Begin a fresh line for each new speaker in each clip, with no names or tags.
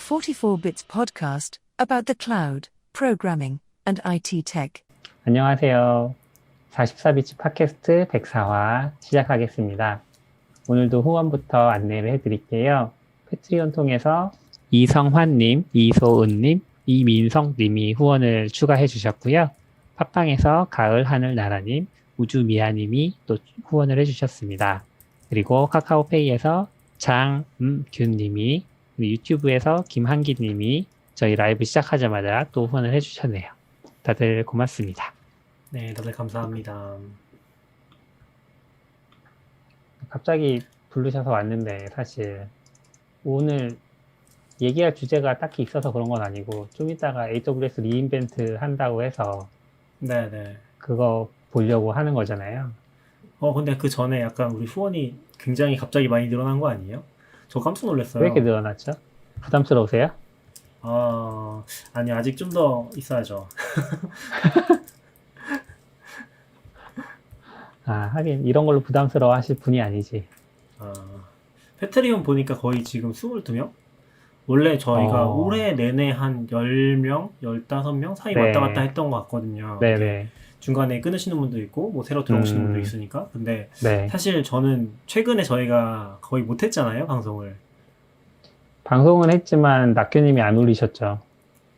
44 Bits podcast about the cloud, programming, and IT tech.
안녕하세요. 44비치 팟캐스트 104화 시작하겠습니다. 오늘도 후원부터 안내를 해드릴게요. 패트리온 통해서 이성환님, 이소은님, 이민성님이 후원을 추가해 주셨고요. 팟빵에서 가을 하늘나라님, 우주미아님이 또 후원을 해주셨습니다. 그리고 카카오페이에서 장균님이, 유튜브에서 김한기님이 저희 라이브 시작하자마자 또 후원을 해주셨네요. 다들 고맙습니다.
네, 다들 감사합니다.
갑자기 부르셔서 왔는데 사실 오늘 얘기할 주제가 딱히 있어서 그런 건 아니고 좀 이따가 AWS 리인벤트 한다고 해서
네네.
그거 보려고 하는 거잖아요.
근데 그 전에 약간 우리 후원이 굉장히 갑자기 많이 늘어난 거 아니에요? 저 깜짝 놀랐어요.
왜 이렇게 늘어났죠? 부담스러우세요?
아니, 아직 좀 더 있어야죠.
하긴 이런 걸로 부담스러워 하실 분이 아니지.
패트리온 보니까 거의 지금 22명? 원래 저희가 올해 내내 한 10명, 15명 사이
네.
왔다 갔다 했던 것 같거든요.
네네.
중간에 끊으시는 분도 있고, 뭐 새로 들어오시는 분도 있으니까. 근데
네.
사실 저는 최근에 저희가 거의 못했잖아요, 방송을.
방송은 했지만 낙교님이 안 올리셨죠.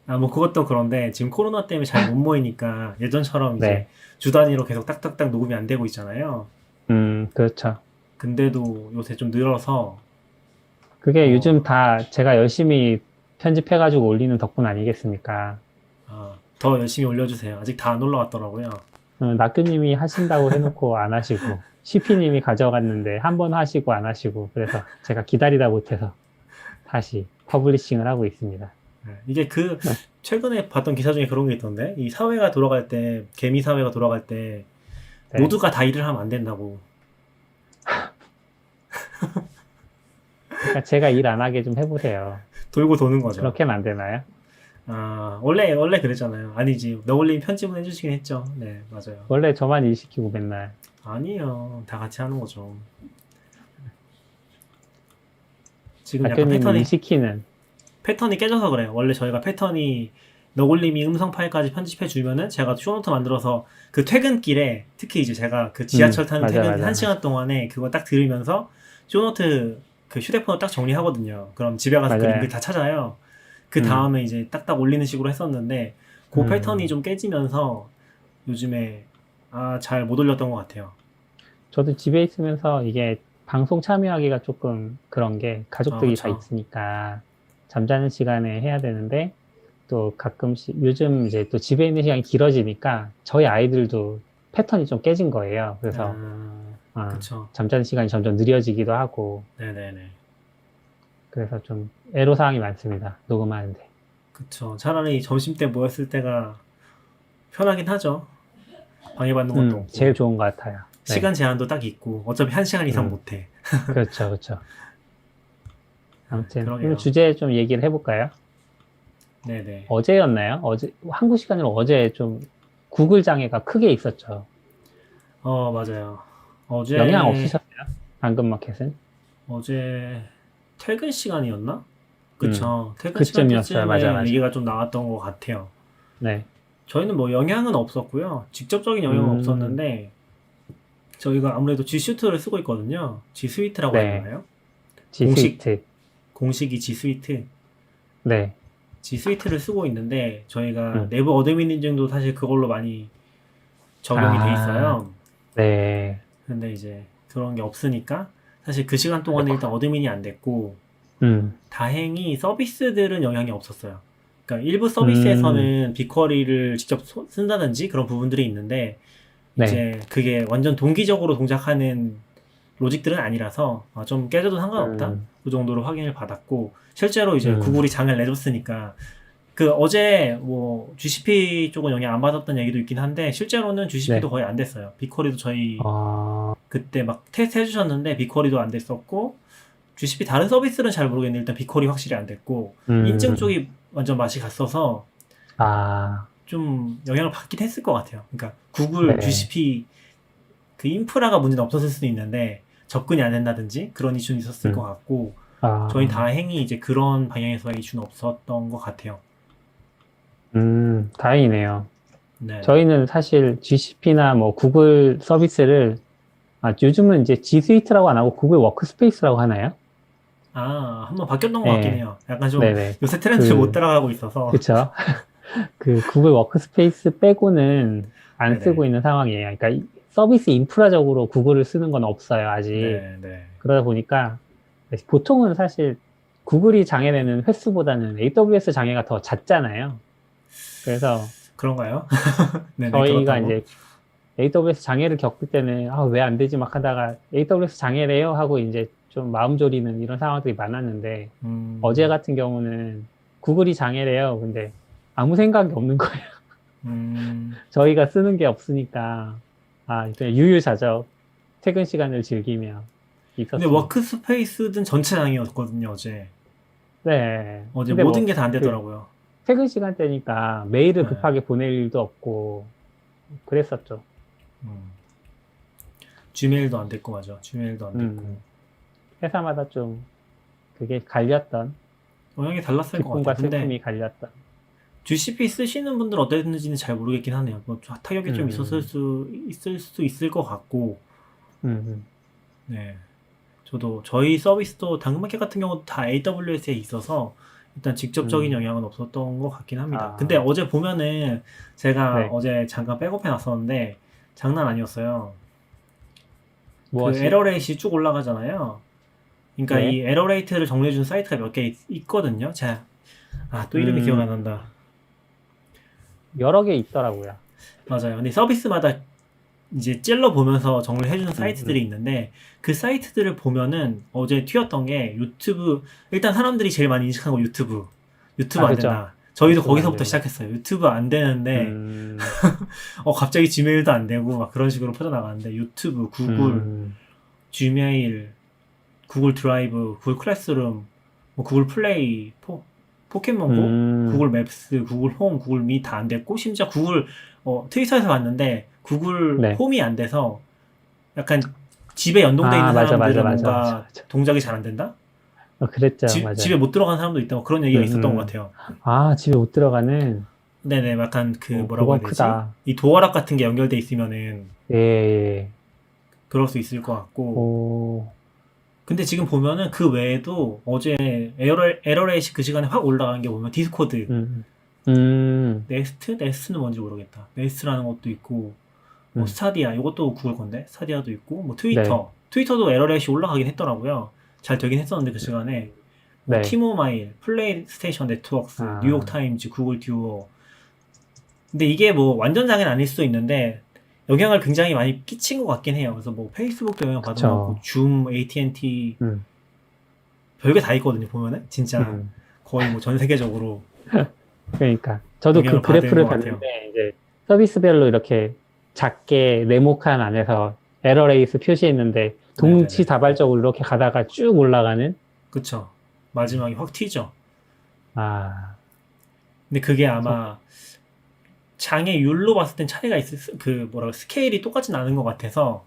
뭐 그것도 그런데 지금 코로나 때문에 잘 못 모이니까 예전처럼 이제
네.
주 단위로 계속 딱딱딱 녹음이 안 되고 있잖아요.
그렇죠.
근데도 요새 좀 늘어서
그게 요즘 다 제가 열심히 편집해가지고 올리는 덕분 아니겠습니까?
더 열심히 올려주세요. 아직 다 안 올라왔더라고요.
낙교님이 하신다고 해놓고 안 하시고 CP님이 가져갔는데 한 번 하시고 안 하시고 그래서 제가 기다리다 못해서 다시 퍼블리싱을 하고 있습니다.
이게 최근에 봤던 기사 중에 그런 게 있던데, 이 사회가 돌아갈 때, 개미 사회가 돌아갈 때
네.
모두가 다 일을 하면 안 된다고.
그러니까 제가 일 안 하게 좀 해보세요.
돌고 도는 거죠.
그렇게는 안 되나요?
원래 그랬잖아요. 아니지, 너굴님 편집은 해주시긴 했죠. 네, 맞아요.
원래 저만 일 시키고 맨날.
아니에요, 다 같이 하는 거죠. 지금 약간
낙교님 일 시키는.
패턴이 깨져서 그래요. 원래 저희가 패턴이 너굴님이 음성 파일까지 편집해 주면은 제가 쇼노트 만들어서 그 퇴근길에, 특히 이제 제가 그 지하철 타는 퇴근 1시간 동안에 그거 딱 들으면서 쇼노트 그 휴대폰을 딱 정리하거든요. 그럼 집에 가서 그
맞아요.
링크 다 찾아요. 그 다음에 이제 딱딱 올리는 식으로 했었는데 그 패턴이 좀 깨지면서 요즘에 잘 못 올렸던 것 같아요.
저도 집에 있으면서 이게 방송 참여하기가 조금 그런 게 가족들이 다
그쵸.
있으니까 잠자는 시간에 해야 되는데 또 가끔씩 요즘 이제 또 집에 있는 시간이 길어지니까 저희 아이들도 패턴이 좀 깨진 거예요. 그래서
그쵸.
잠자는 시간이 점점 느려지기도 하고
네네네.
그래서 좀 애로사항이 많습니다. 녹음하는데.
그쵸. 차라리 점심때 모였을 때가 편하긴 하죠. 방해받는 것도 없고.
제일 좋은 것 같아요. 네.
시간 제한도 딱 있고 어차피 1시간 이상 못해.
그렇죠. 그렇죠. 아무튼
그러게요.
오늘 주제 좀 얘기를 해볼까요?
네네.
어제였나요? 한국 시간으로 어제 좀 구글 장애가 크게 있었죠.
맞아요. 어제
영향 없으셨나요? 당근마켓은?
어제 퇴근 시간이었나? 그쵸. 퇴근
그쯤이었어요.
시간쯤에
맞아.
얘기가 좀 나왔던 것 같아요.
네.
저희는 뭐 영향은 없었고요. 직접적인 영향은 없었는데 저희가 아무래도 G Suite를 쓰고 있거든요. G Suite라고
네.
하나요?
G Suite.
공식이 G Suite.
네.
G Suite를 쓰고 있는데 저희가 내부 어드민 인증도 사실 그걸로 많이 적용이 돼 있어요.
네.
근데 이제 그런 게 없으니까 사실 그 시간 동안에 일단 어드민이 안 됐고 다행히 서비스들은 영향이 없었어요. 그러니까 일부 서비스에서는 빅쿼리를 직접 쓴다든지 그런 부분들이 있는데 이제 그게 완전 동기적으로 동작하는 로직들은 아니라서 좀 깨져도 상관없다. 그 정도로 확인을 받았고 실제로 이제 구글이 장을 내줬으니까 그 어제 뭐 GCP 쪽은 영향 안 받았던 얘기도 있긴 한데 실제로는 GCP도 거의 안 됐어요. 빅쿼리도 저희 그때 막 테스트 해주셨는데 빅쿼리도 안 됐었고 GCP 다른 서비스는 잘 모르겠는데 일단 빅쿼리 확실히 안 됐고 인증 쪽이 완전 맛이 갔어서 좀 영향을 받긴 했을 것 같아요. 그러니까 구글 GCP 그 인프라가 문제는 없었을 수도 있는데 접근이 안 된다든지 그런 이슈는 있었을 것 같고 저희 다행히 이제 그런 방향에서 이슈는 없었던 것 같아요.
다행이네요.
네.
저희는 사실 GCP나 뭐 구글 서비스를, 요즘은 이제 G 스위트라고 안 하고 구글 워크스페이스라고 하나요?
한번 바뀌었던 것 같긴
네.
해요. 약간 좀
네네.
요새 트렌드를 못 따라가고 있어서.
그쵸. 그 구글 워크스페이스 빼고는 안
네네.
쓰고 있는 상황이에요. 그러니까 서비스 인프라적으로 구글을 쓰는 건 없어요, 아직.
네.
그러다 보니까 보통은 사실 구글이 장애되는 횟수보다는 AWS 장애가 더 잦잖아요. 그래서
그런가요? 네네,
저희가
그렇다고.
이제 AWS 장애를 겪을 때는 왜 안 되지 막 하다가 AWS 장애래요 하고 이제 좀 마음 졸이는 이런 상황들이 많았는데 어제 같은 경우는 구글이 장애래요. 근데 아무 생각이 없는 거예요. 저희가 쓰는 게 없으니까 그냥 유유자적 퇴근 시간을 즐기며
근데
있었습니다.
워크스페이스는 전체 장애였거든요, 어제.
네.
어제
근데
모든 게 다 안
그
되더라고요.
퇴근 시간대니까 메일을
네.
급하게 보낼 일도 없고 그랬었죠.
지메일도 안 됐고, 맞아. 지메일도 안 됐고.
회사마다 좀 그게 갈렸던
영향이 달랐을 것
기쁨과
같아요. 근데
슬픔이 갈렸던.
GCP 쓰시는 분들 어땠는지는 잘 모르겠긴 하네요. 뭐 타격이 좀 있을 수 있을 것 같고. 네. 저도 저희 서비스도 당근마켓 같은 경우도 다 AWS에 있어서 일단 직접적인 영향은 없었던 것 같긴 합니다. 근데 어제 보면은 제가
네.
어제 잠깐 백업해 놨었는데 장난 아니었어요. 그
무엇이?
에러레이트가 쭉 올라가잖아요. 그러니까
네.
이 에러레이트를 정리해준 사이트가 몇 개 있거든요. 자, 또 이름이 기억 안 난다.
여러 개 있더라고요.
맞아요. 근데 서비스마다 이제 찔러 보면서 정리를 해주는 사이트들이 있는데 그 사이트들을 보면은 어제 튀었던 게 유튜브, 일단 사람들이 제일 많이 인식한 거 유튜브 안
그쵸.
된다. 저희도
유튜브
거기서부터
안 되고.
시작했어요. 유튜브 안 되는데 갑자기 지메일도 안 되고 막 그런 식으로 퍼져나가는데 유튜브, 구글, 지메일, 구글 드라이브, 구글 클래스룸, 뭐 구글 플레이, 포켓몬고, 구글 맵스, 구글 홈, 구글 미 다 안 됐고 심지어 구글 트위터에서 봤는데 구글 홈이 안 돼서 약간 집에 연동돼 있는 사람들은 뭔가 동작이 잘 안 된다?
그랬죠. 맞아요.
집에 못 들어간 사람도 있다. 뭐 그런 얘기가 있었던 것 같아요.
집에 못 들어가는.
네네, 약간 뭐라고 해야 되지?
크다.
이 도어락 같은 게 연결돼 있으면은
예.
그럴 수 있을 것 같고. 근데 지금 보면은 그 외에도 어제 에러레이시 그 시간에 확 올라간 게 보면 디스코드, 네스트는 뭔지 모르겠다. 네스트라는 것도 있고, 뭐 스타디아, 이것도 구글 건데 스타디아도 있고, 뭐 트위터도 에러레이시 올라가긴 했더라고요. 잘 되긴 했었는데 그 시간에 뭐 티모마일, 플레이스테이션 네트워크스, 뉴욕 타임즈, 구글 듀오. 근데 이게 뭐 완전 장애는 아닐 수도 있는데 영향을 굉장히 많이 끼친 것 같긴 해요. 그래서 뭐 페이스북도 영향 받은 것 같고, 줌, AT&T 별게 다 있거든요. 보면은 진짜 거의 뭐 전 세계적으로.
그러니까 저도 그 그래프를 봤는데 이제 서비스별로 이렇게 작게 네모칸 안에서 에러레이스 표시했는데 동시다발적으로 이렇게 가다가 쭉 올라가는.
그쵸. 마지막에 확 튀죠. 근데 그게 아마 장애율로 봤을 땐 차이가 스케일이 똑같진 않은 것 같아서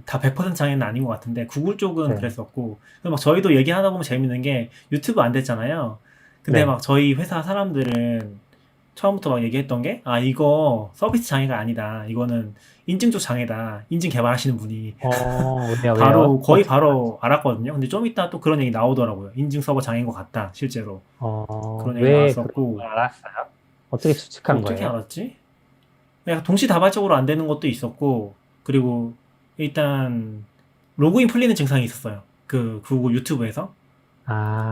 다 100% 장애는 아닌 것 같은데 구글 쪽은 그랬었고, 막 저희도 얘기하다 보면 재밌는 게 유튜브 안 됐잖아요. 근데 막 저희 회사 사람들은 처음부터 막 얘기했던 게 이거 서비스 장애가 아니다. 이거는 인증 쪽 장애다. 인증 개발하시는 분이 거의 바로 알았거든요. 근데 좀 이따 또 그런 얘기 나오더라고요. 인증 서버 장애인 것 같다. 실제로 그런 얘기 나왔었고.
알았어요? 어떻게 추측한 거예요?
어떻게 알았지? 그냥 동시다발적으로 안 되는 것도 있었고, 그리고 일단 로그인 풀리는 증상이 있었어요. 그 구글 유튜브에서.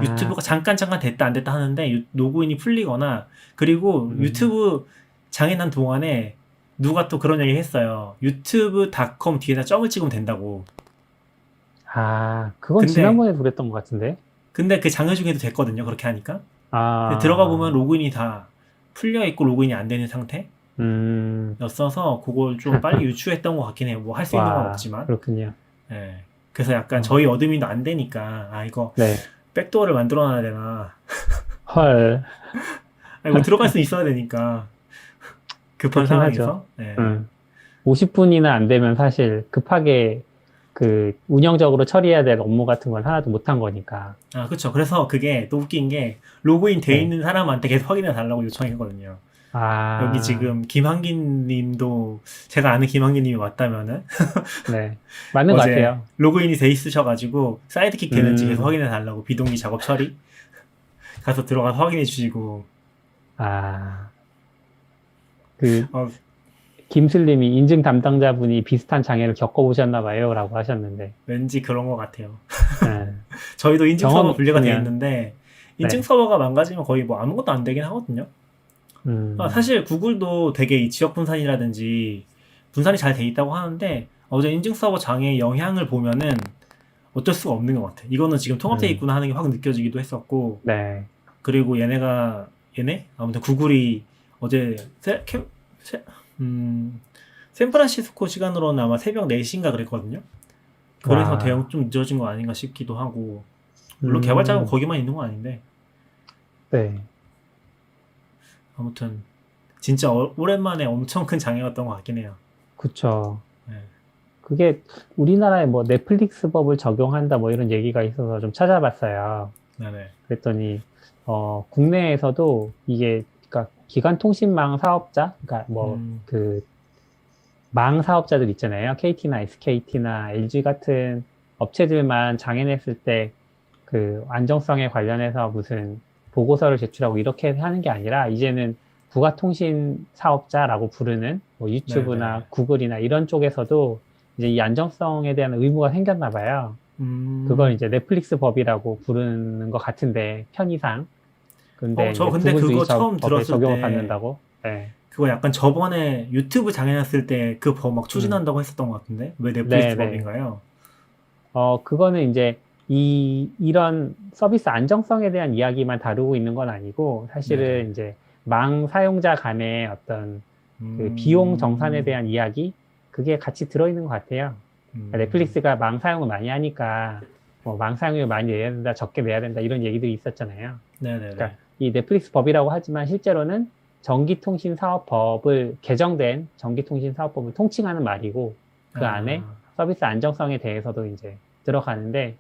유튜브가 잠깐 됐다 안 됐다 하는데 로그인이 풀리거나, 그리고 유튜브 장애 난 동안에 누가 또 그런 얘기 했어요. 유튜브.com 뒤에다 점을 찍으면 된다고.
그건 지난번에 그랬던 것 같은데.
근데 그 장애 중에도 됐거든요. 그렇게 하니까. 들어가 보면 로그인이 다 풀려 있고 로그인이 안 되는 상태 였어서 그걸 좀 빨리 유추했던 것 같긴 해요. 뭐 할 수 있는 건 없지만.
그렇군요.
네. 그래서 약간 저희 어드민도 안 되니까 이거 백도어를 만들어 놔야 되나.
헐.
뭐 들어갈 수 있어야 되니까 급한 상황에서.
50분이나 안 되면 사실 급하게 그 운영적으로 처리해야 될 업무 같은 걸 하나도 못한 거니까.
아, 그쵸. 그래서 그게 또 웃긴 게 로그인 돼
네.
있는 사람한테 계속 확인해 달라고 요청했거든요. 여기
아,
지금 김한긴 님도 제가 아는 김한긴 님이 맞다면은
네. 맞는 것
어제
같아요.
로그인이 돼 있으셔가지고 사이드킥 되는지 계속
음,
확인해 달라고 비동기 작업 처리 가서 들어가서 확인해 주시고
아, 그,
어,
김슬님이 인증 담당자분이 비슷한 장애를 겪어보셨나 봐요. 라고 하셨는데.
왠지 그런 것 같아요.
네.
저희도 인증 서버
경험이
분리가 돼
있으면,
있는데 인증
네.
서버가 망가지면 거의 뭐 아무것도 안 되긴 하거든요. 사실 구글도 되게 이 지역 분산이라든지 분산이 잘 돼 있다고 하는데 어제 인증 서버 장애의 영향을 보면은 어쩔 수가 없는 것 같아. 이거는 지금 통합돼
음,
있구나 하는 게 확 느껴지기도 했었고
네.
그리고 얘네? 아무튼 구글이 어제 세- 음, 샌프란시스코 시간으로는 아마 새벽 4시인가 그랬거든요. 그래서 대응
와,
좀 늦어진 거 아닌가 싶기도 하고 물론 개발자가
음,
거기만 있는 건 아닌데
네.
아무튼 진짜 오랜만에 엄청 큰 장애였던 것 같긴 해요.
그쵸.
네.
그게 우리나라에 뭐 넷플릭스 법을 적용한다 뭐 이런 얘기가 있어서 좀 찾아봤어요.
네네.
그랬더니, 국내에서도 이게, 그러니까 기간통신망 사업자, 그러니까 뭐,
음,
그, 망 사업자들 있잖아요. KT나 SKT나 LG 같은 업체들만 장애 냈을 때 그 안정성에 관련해서 무슨 보고서를 제출하고 이렇게 하는 게 아니라 이제는 부가통신 사업자라고 부르는 뭐 유튜브나
네네.
구글이나 이런 쪽에서도 이제 이 안정성에 대한 의무가 생겼나 봐요. 그걸
음,
이제 넷플릭스 법이라고 부르는 것 같은데 편의상. 근데
저
이제
근데
구글도 이
그거 처음
법에
들었을
적용을
때
받는다고. 네.
그거 약간 저번에 유튜브 장애 났을 때 그 법 막
음.
추진한다고 했었던 것 같은데 왜
네,
넷플릭스
네.
법인가요?
그거는 이제 이런 서비스 안정성에 대한 이야기만 다루고 있는 건 아니고,
네네.
사실은 이제 망 사용자 간의 어떤 그 비용 정산에
음,
대한 이야기, 그게 같이 들어있는 것 같아요. 그러니까
음,
넷플릭스가 망 사용을 많이 하니까, 뭐 망 사용료 많이 내야 된다, 적게 내야 된다, 이런 얘기들이 있었잖아요. 그러니까
네네네.
이 넷플릭스 법이라고 하지만 실제로는 개정된 전기통신사업법을 통칭하는 말이고, 그 안에
아,
서비스 안정성에 대해서도 이제 들어가는데,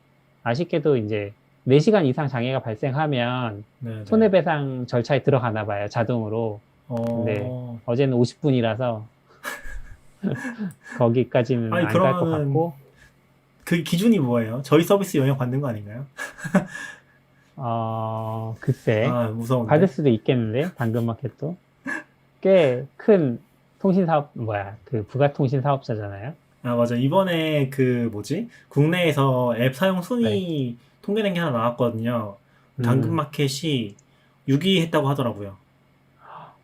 아쉽게도 이제 4시간 이상 장애가 발생하면
네네.
손해배상 절차에 들어가나 봐요, 자동으로. 근데
어,
어제는 50분이라서 거기까지는
아니
안 갈 것
그러면은
같고,
그 기준이 뭐예요? 저희 서비스 영향 받는 거 아닌가요?
글쎄,
아,
받을
무서운데?
수도 있겠는데, 당근마켓도. 꽤 큰 그 부가통신 사업자잖아요.
아, 맞아. 이번에 그 뭐지? 국내에서 앱 사용
네.
순위 통계낸 게 하나 나왔거든요.
음,
당근마켓이 6위 했다고 하더라고요.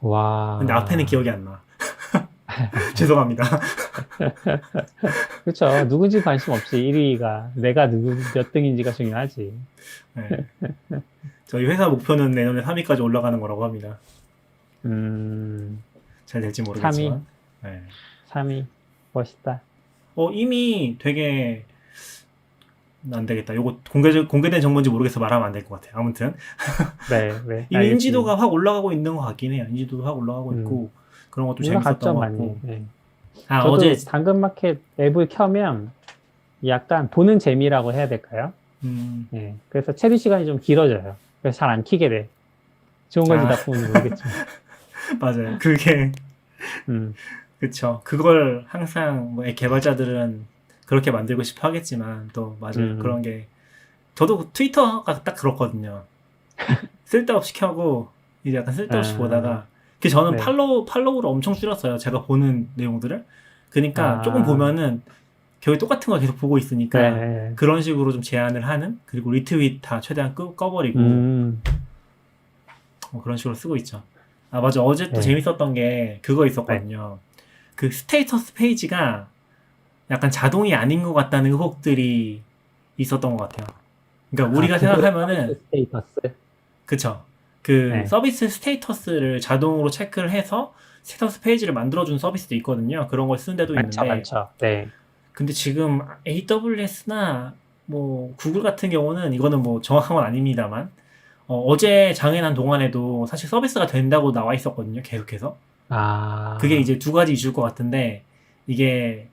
근데 앞에는
와.
기억이 안 나. 죄송합니다.
그렇죠. 누군지 관심 없이 1위가 내가 몇 등인지가 중요하지.
네. 저희 회사 목표는 내년에 3위까지 올라가는 거라고 합니다.
음,
잘 될지
3위,
모르겠지만. 네.
3위. 멋있다.
이미 되게 안 되겠다. 요거 공개된 정보인지 모르겠어 말하면 안 될 것 같아요. 아무튼
네, 네,
이미
알겠습니다.
인지도가 확 올라가고 있는 것 같긴 해요. 인지도도 확 올라가고
음,
있고 그런 것도 재밌었던
올라갔죠,
것
많이.
같고.
네.
아, 어제
저도 당근마켓 앱을 켜면 약간 보는 재미라고 해야 될까요?
음,
네. 그래서 체류 시간이 좀 길어져요. 그래서 잘 안 키게 돼. 좋은 건지
아,
나쁜 건지 모르겠지만.
맞아요. 그게
음,
그쵸. 그걸 항상 뭐 개발자들은 그렇게 만들고 싶어 하겠지만 또 맞아요.
음,
그런 게 저도 트위터가 딱 그렇거든요. 쓸데없이 켜고 이제 약간 쓸데없이
아,
보다가 그 저는
네.
팔로우를 엄청 줄였어요. 제가 보는 내용들을. 그러니까 조금
아,
보면은 결국 똑같은 걸 계속 보고 있으니까
네.
그런 식으로 좀 제한을 하는 그리고 리트윗 다 최대한 꺼버리고
음,
뭐 그런 식으로 쓰고 있죠. 아 맞아. 어제 또
네.
재밌었던 게 그거
네.
있었거든요. 그 스테이터스 페이지가 약간 자동이 아닌 것 같다는 의혹들이 있었던 것 같아요. 그러니까
아,
우리가
구글 서비스
생각하면은
스테이터스.
그쵸. 그
네.
서비스 스테이터스를 자동으로 체크를 해서 스테이터스 페이지를 만들어주는 서비스도 있거든요. 그런 걸 쓰는 데도
많죠,
있는데
많죠. 네.
근데 지금 AWS나 뭐 구글 같은 경우는 이거는 뭐 정확한 건 아닙니다만 어제 장애난 동안에도 사실 서비스가 된다고 나와 있었거든요. 계속해서. 그게
아,
이제 두 가지 이슈일 것 같은데 이게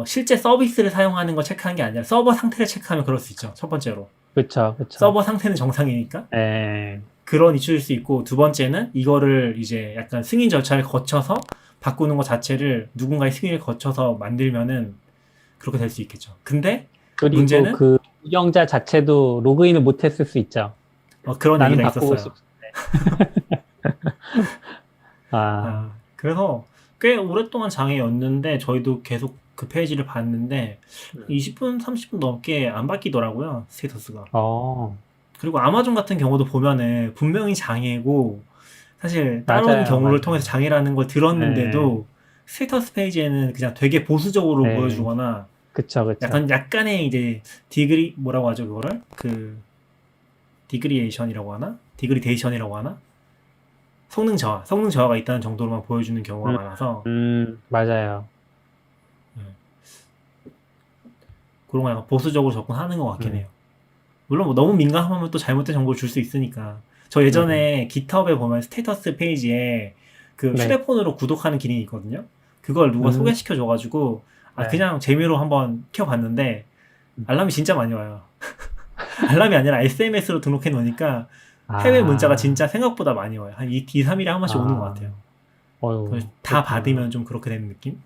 실제 서비스를 사용하는 걸 체크한 게 아니라 서버 상태를 체크하면 그럴 수 있죠. 첫 번째로.
그쵸.
서버 상태는 정상이니까.
예.
그런 이슈일 수 있고, 두 번째는 이거를 이제 약간 승인 절차를 거쳐서 바꾸는 것 자체를 누군가의 승인을 거쳐서 만들면은 그렇게 될 수 있겠죠. 근데
그리고
문제는
그 운영자 자체도 로그인을 못했을 수 있죠.
그런
나는
얘기가
바꾸고
있었어요.
싶은데.
그래서 꽤 오랫동안 장애였는데 저희도 계속 그 페이지를 봤는데 20분, 30분 넘게 안 바뀌더라고요. 스테이터스가. 그리고 아마존 같은 경우도 보면은 분명히 장애고 사실 다른 경우를 통해서 장애라는 걸 들었는데도 스테이터스 페이지에는 그냥 되게 보수적으로 보여주거나
그쵸.
약간의 이제 뭐라고 하죠 그거를? 그 디그리에이션이라고 하나? 디그리데이션이라고 하나? 성능 저하가 있다는 정도로만 보여주는 경우가 많아서
맞아요.
그런 거 약간 보수적으로 접근하는 것 같긴 해요. 물론 뭐 너무 민감하면 또 잘못된 정보를 줄 수 있으니까. 저 예전에 깃허브에 보면 스테이터스 페이지에 그 휴대폰으로 구독하는 기능이 있거든요. 그걸 누가 소개시켜줘가지고 그냥 재미로 한번 켜봤는데 알람이 진짜 많이 와요. 알람이 아니라 SMS로 등록해 놓으니까 해외 문자가 진짜 생각보다 많이 와요. 한 2, 3일에 한 번씩 오는 것 같아요. 다 받으면 좀 그렇게 되는 느낌?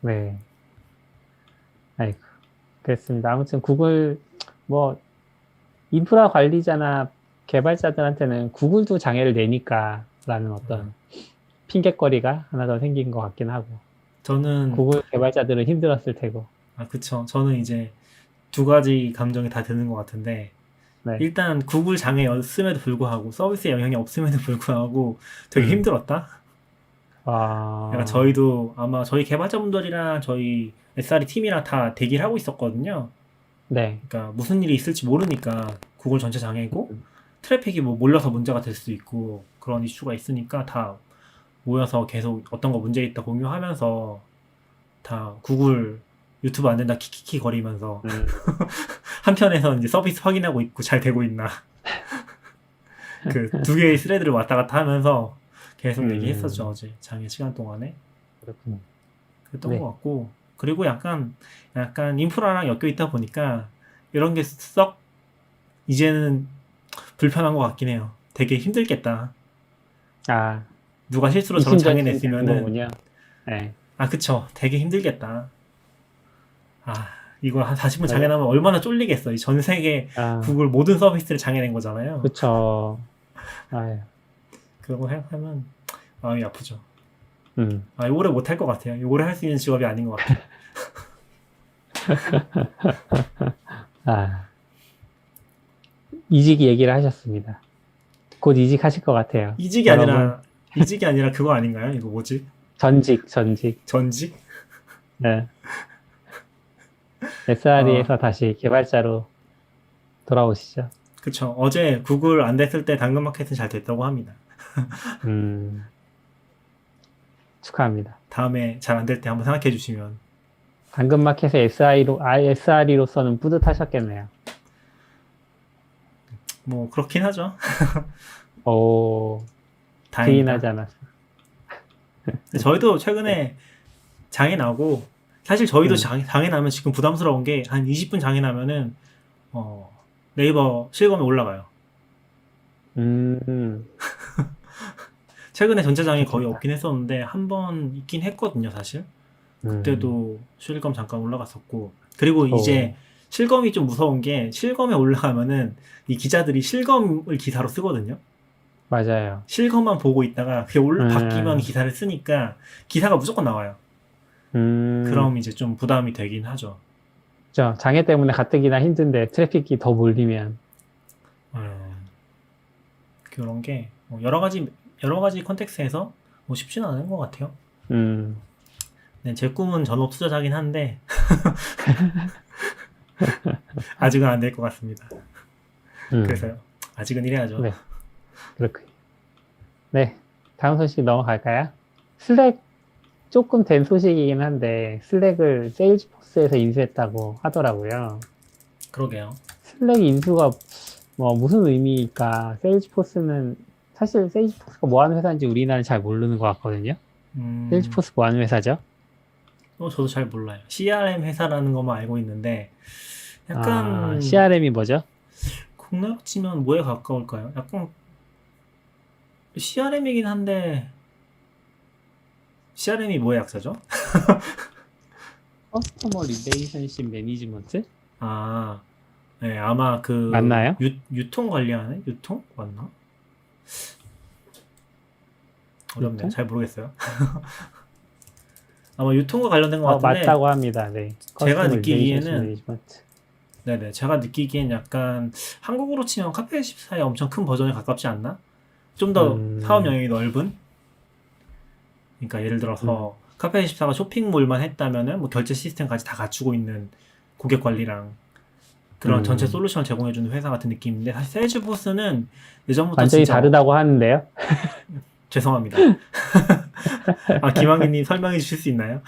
네. 아이고. 그렇습니다. 아무튼 구글 뭐 인프라 관리자나 개발자들한테는 구글도 장애를 내니까 라는 어떤 핑곗거리가 하나 더 생긴 것 같긴 하고
저는
구글 개발자들은 힘들었을 테고
그쵸. 저는 이제 두 가지 감정이 다 드는 것 같은데 일단 구글 장애였음에도 불구하고 서비스에 영향이 없음에도 불구하고 되게 힘들었다. 약간 저희도 아마 저희 개발자분들이랑 저희 SRE 팀이랑 다 대기를 하고 있었거든요. 그러니까 무슨 일이 있을지 모르니까 구글 전체 장애고 트래픽이 뭐 몰려서 문제가 될 수도 있고 그런 이슈가 있으니까 다 모여서 계속 어떤 거 문제 있다 공유하면서 다 구글 유튜브 안 된다 키키키 거리면서 한편에서 이제 서비스 확인하고 있고 잘 되고 있나 그 두 개의 스레드를 왔다 갔다 하면서 계속 얘기했었죠. 어제 장애 시간 동안에.
그렇군요.
그랬던 것 같고 그리고 약간 인프라랑 엮여 있다 보니까 이런 게 썩 이제는 불편한 것 같긴 해요. 되게 힘들겠다. 누가 실수로 저런 장애 냈으면은 그쵸. 되게 힘들겠다. 이거 한 40분 장애 나면 얼마나 쫄리겠어. 이 전 세계 구글 모든 서비스를 장애 낸 거잖아요.
그쵸.
그런 거 생각하면 마음이 아프죠. 오래 못 할 것 같아요. 오래 할 수 있는 직업이 아닌 것 같아요.
이직 얘기를 하셨습니다. 곧 이직하실 것 같아요.
이직이 아니라 그거 아닌가요? 이거 뭐지?
전직. 네. SRE에서 다시 개발자로 돌아오시죠.
그쵸. 어제 구글 안 됐을 때 당근마켓은 잘 됐다고 합니다.
축하합니다.
다음에 잘 안 될 때 한번 생각해 주시면.
당근마켓의 SRE로서는 뿌듯하셨겠네요.
뭐 그렇긴 하죠.
부인하지 않았어요.
저희도 최근에 장애 나고 사실 저희도 장애 나면 지금 부담스러운 게 한 20분 장애 나면은 네이버 실검에 올라가요. 최근에 전체 장애 거의 없긴 했었는데 한 번 있긴 했거든요, 사실. 그때도 실검 잠깐 올라갔었고. 그리고 이제 실검이 좀 무서운 게 실검에 올라가면은 이 기자들이 실검을 기사로 쓰거든요.
맞아요.
실검만 보고 있다가 그게 바뀌면 기사를 쓰니까 기사가 무조건 나와요. 그럼 이제 좀 부담이 되긴 하죠.
그렇죠. 장애 때문에 가뜩이나 힘든데 트래픽이 더 몰리면.
그런 게 여러 가지 컨텍스트에서 쉽지는 않은 것 같아요. 네, 제 꿈은 전업 투자자긴 한데 아직은 안 될 것 같습니다. 그래서요. 아직은 이래야죠.
네, 그렇군요. 네, 다음 소식 넘어갈까요? 슬랙 조금 된 소식이긴 한데 슬랙을 세일즈포스에서 인수했다고 하더라고요.
그러게요.
슬랙 인수가 뭐 무슨 의미일까? 세일즈포스는 사실 세일즈포스가 뭐 하는 회사인지 우리나라는 잘 모르는 것 같거든요. 세일즈포스 뭐 하는 회사죠?
저도 잘 몰라요. CRM 회사라는 것만 알고 있는데 약간
CRM이 뭐죠?
국내로 치면 뭐에 가까울까요? 약간 CRM이긴 한데 CRM이 뭐의 약자죠?
커스터머 릴레이션십 매니지먼트?
네, 아마 그
맞나요?
유통 관리하는 유통 맞나? 어렵네요.
유통?
잘 모르겠어요. 아마 유통과 관련된 것 같은데
맞다고 합니다. 네.
제가
커스터머
느끼기에는-
릴레이션십 매니지먼트.
네네, 제가 느끼기엔 약간 한국으로 치면 카페24의 엄청 큰 버전에 가깝지 않나? 좀 더 사업 영역이 넓은? 그러니까 예를 들어서 카페24가 쇼핑몰만 했다면은 뭐 결제 시스템까지 다 갖추고 있는 고객 관리랑 그런 전체 솔루션을 제공해주는 회사 같은 느낌인데, 사실 세일즈포스는 예전부터
완전히
진짜
다르다고 하는데요.
죄송합니다. 김한기님 설명해 주실 수 있나요?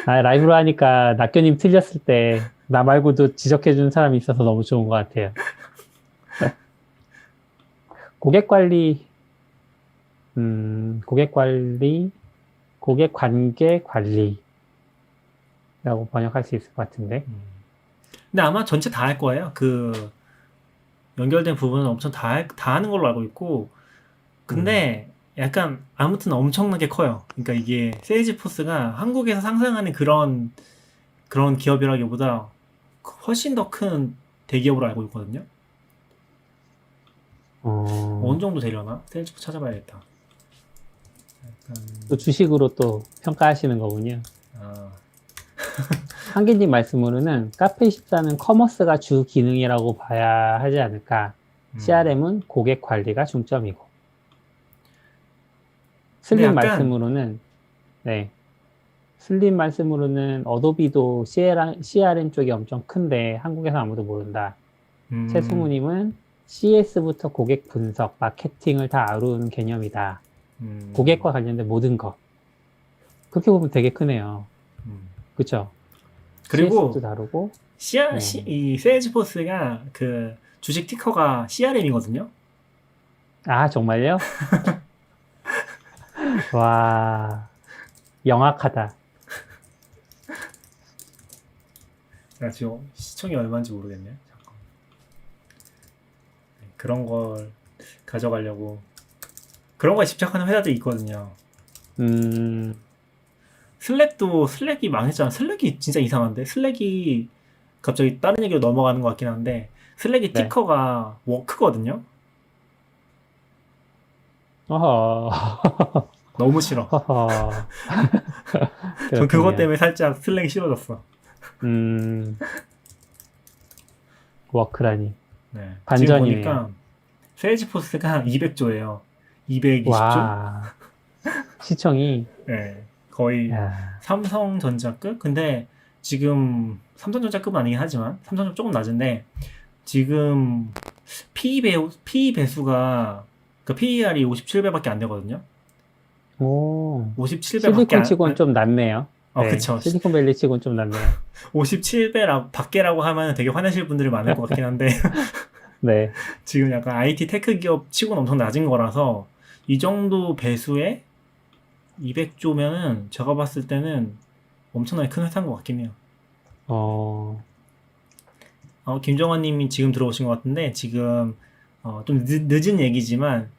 라이브로 하니까 낙교님 틀렸을 때 나 말고도 지적해주는 사람이 있어서 너무 좋은 것 같아요. 고객 관리, 고객 관계 관리라고 번역할 수 있을 것 같은데.
근데 아마 전체 다 할 거예요. 그 연결된 부분은 엄청 다 하는 걸로 알고 있고, 근데 약간 아무튼 엄청나게 커요. 그러니까 이게 세일즈포스가 한국에서 상상하는 그런 기업이라기보다 훨씬 더 큰 대기업으로 알고 있거든요. 어느 정도 되려나? 세일즈포스 찾아봐야겠다.
또 주식으로 또 평가하시는 거군요. 한기님 말씀으로는 카페24는 커머스가 주 기능이라고 봐야 하지 않을까. CRM은 고객 관리가 중점이고. 슬림 말씀으로는 어도비도 CRM 쪽이 엄청 큰데 한국에서 아무도 모른다. 최승우님은 CS부터 고객 분석, 마케팅을 다 아우르는 개념이다. 고객과 관련된 모든 것. 그렇게 보면 되게 크네요. 그렇죠?
그리고
CS도 다루고.
이 세일즈포스가 그 주식 티커가 CRM이거든요.
정말요? 와, 영악하다.
제가 지금 시청이 얼마인지 모르겠네요. 잠깐. 그런 걸 가져가려고 그런 거에 집착하는 회사들이 있거든요. 슬랙이 망했잖아. 슬랙이 진짜 이상한데, 슬랙이 갑자기 다른 얘기로 넘어가는 것 같긴 한데, 슬랙이
네.
티커가 워크거든요.
어허.
너무 싫어.
허허.
전 그것 때문에 살짝 슬랙이 싫어졌어.
워크라니.
네.
반전이네요.
지금 보니까 세일즈포스가 200조예요. 220조?
와, 시청이.
네. 거의 삼성전자급? 근데 지금 삼성전자급은 아니긴 하지만 삼성전 조금 낮은데, 지금 PE 배수가 그 PER이 57배밖에 안 되거든요.
오,
57배밖에
실리콘 치고는 좀 낮네요.
그쵸.
실리콘밸리 치고는 좀 낮네요.
57배 밖에라고 하면 되게 화내실 분들이 많을 것 같긴 한데
네.
지금 약간 IT 테크 기업 치고는 엄청 낮은 거라서 이 정도 배수에 200조면은 제가 봤을 때는 엄청나게 큰 회사인 것 같긴 해요. 김정환 님이 지금 들어오신 것 같은데, 지금 좀 늦은 얘기지만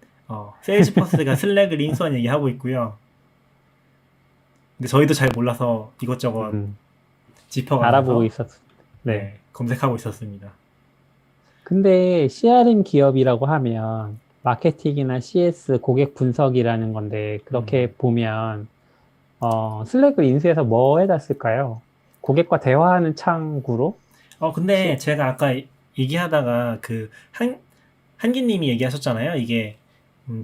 세일즈포스가 슬랙을 인수한 얘기하고 있고요. 근데 저희도 잘 몰라서 이것저것 짚어가면서
알아보고 있었어요.
네, 검색하고 있었습니다.
근데 CRM 기업이라고 하면 마케팅이나 CS, 고객 분석이라는 건데, 그렇게 보면 슬랙을 인수해서 뭐에다 쓸까요? 고객과 대화하는 창구로?
근데 제가 아까 얘기하다가 한기님이 얘기하셨잖아요. 이게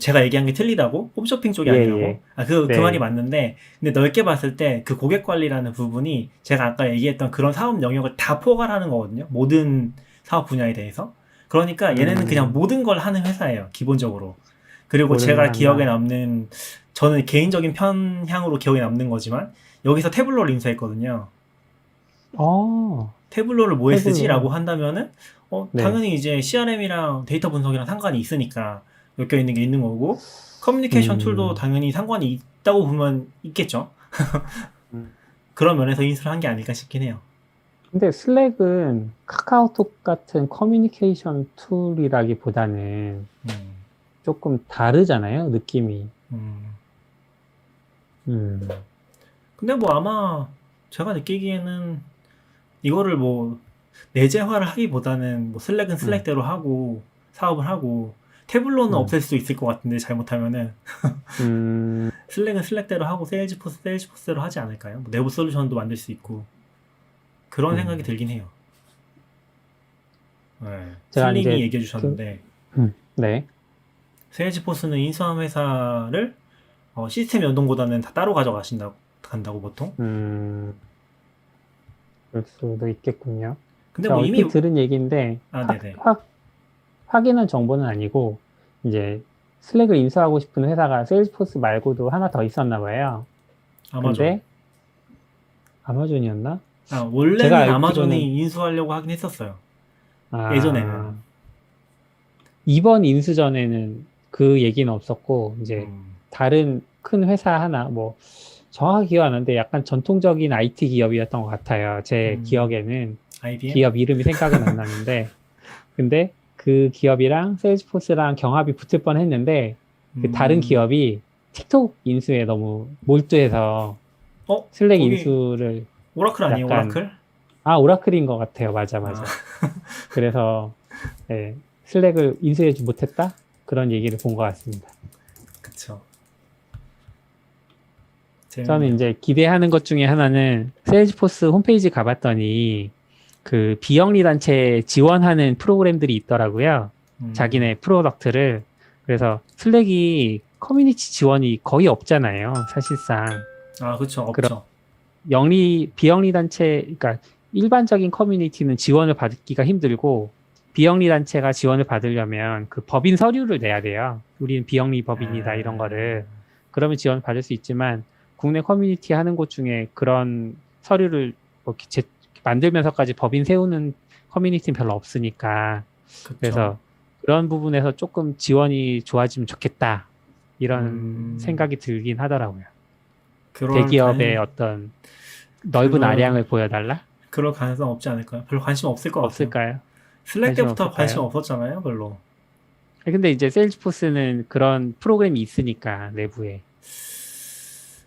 제가 얘기한 게 틀리다고? 홈쇼핑 쪽이 아니라고? 그 말이 맞는데, 근데 넓게 봤을 때 그 고객 관리라는 부분이 제가 아까 얘기했던 그런 사업 영역을 다 포괄하는 거거든요. 모든 사업 분야에 대해서. 그러니까 얘네는 그냥 모든 걸 하는 회사예요, 기본적으로. 그리고 제가 기억에 남는, 저는 개인적인 편향으로 기억에 남는 거지만, 여기서 태블로를 인수했거든요. 태블로를 뭐에 쓰지? 라고 한다면은 당연히 이제 CRM이랑 데이터 분석이랑 상관이 있으니까 엮여 있는 게 있는 거고, 커뮤니케이션 툴도 당연히 상관이 있다고 보면 있겠죠.
음.
그런 면에서 인수를 한 게 아닐까 싶긴 해요.
근데 슬랙은 카카오톡 같은 커뮤니케이션 툴이라기보다는
음,
조금 다르잖아요, 느낌이.
음.
음,
근데 뭐 아마 제가 느끼기에는 이거를 뭐 내재화를 하기보다는 뭐 슬랙은
음,
슬랙대로 하고 사업을 하고 태블로는
음,
없앨 수 있을 것 같은데 잘못하면은
음,
슬랙은 슬랙대로 하고 세일즈포스대로 하지 않을까요? 뭐 내부 솔루션도 만들 수 있고 그런 생각이
음.
들긴 해요. 네.
제가
슬링이
이제
얘기해
그,
주셨는데
네.
세일즈포스는 인수한 회사를 시스템 연동보다는 다 따로 간다고 보통.
음, 그럴 수도 있겠군요.
근데
제가
뭐 이미
얼핏 들은 얘기인데,
네네.
확인한 정보는 아니고, 이제 슬랙을 인수하고 싶은 회사가 세일즈포스 말고도 하나 더 있었나 봐요.
아마존.
근데 아마존이었나? 제가
원래는
알기로는,
아마존이 인수하려고 하긴 했었어요. 예전에는.
아, 이번 인수 전에는 그 얘기는 없었고, 이제
음,
다른 큰 회사 하나, 뭐, 정확하게 기억 안 나는데 약간 전통적인 IT 기업이었던 것 같아요. 제
음,
기억에는
IBM?
기업 이름이 생각은 안 나는데, 근데 그 기업이랑 세일즈포스랑 경합이 붙을 뻔 했는데, 그 다른
음,
기업이 틱톡 인수에 너무 몰두해서 슬랙
거기
인수를
오라클 아니에요?
약간,
오라클?
오라클인 것 같아요. 맞아,
아,
맞아. 그래서, 네, 슬랙을 인수해주지 못했다? 그런 얘기를 본 것 같습니다.
그쵸.
저는
재밌네요.
이제 기대하는 것 중에 하나는 세일즈포스 홈페이지 가봤더니 그 비영리 단체 지원하는 프로그램들이 있더라고요.
음,
자기네 프로덕트를. 그래서 슬랙이 커뮤니티 지원이 거의 없잖아요. 사실상.
그쵸.
그런
없죠.
비영리 단체, 그러니까 일반적인 커뮤니티는 지원을 받기가 힘들고 비영리 단체가 지원을 받으려면 그 법인 서류를 내야 돼요. 우리는 비영리 법인이다 이런
아,
거를. 그러면 지원을 받을 수 있지만 국내 커뮤니티 하는 곳 중에 그런 서류를 뭐 이렇게 만들면서까지 법인 세우는 커뮤니티는 별로 없으니까
그쵸.
그래서 그런 부분에서 조금 지원이 좋아지면 좋겠다 이런
음,
생각이 들긴 하더라고요.
그럴
대기업의
간,
어떤 넓은
별로,
아량을 보여달라?
그럴 가능성 없지 않을까요? 별로 관심 없을 것 같아요.
없을까요?
슬랙
관심
때부터 관심
없을까요?
없었잖아요, 별로.
근데 이제 세일즈포스는 그런 프로그램이 있으니까 내부에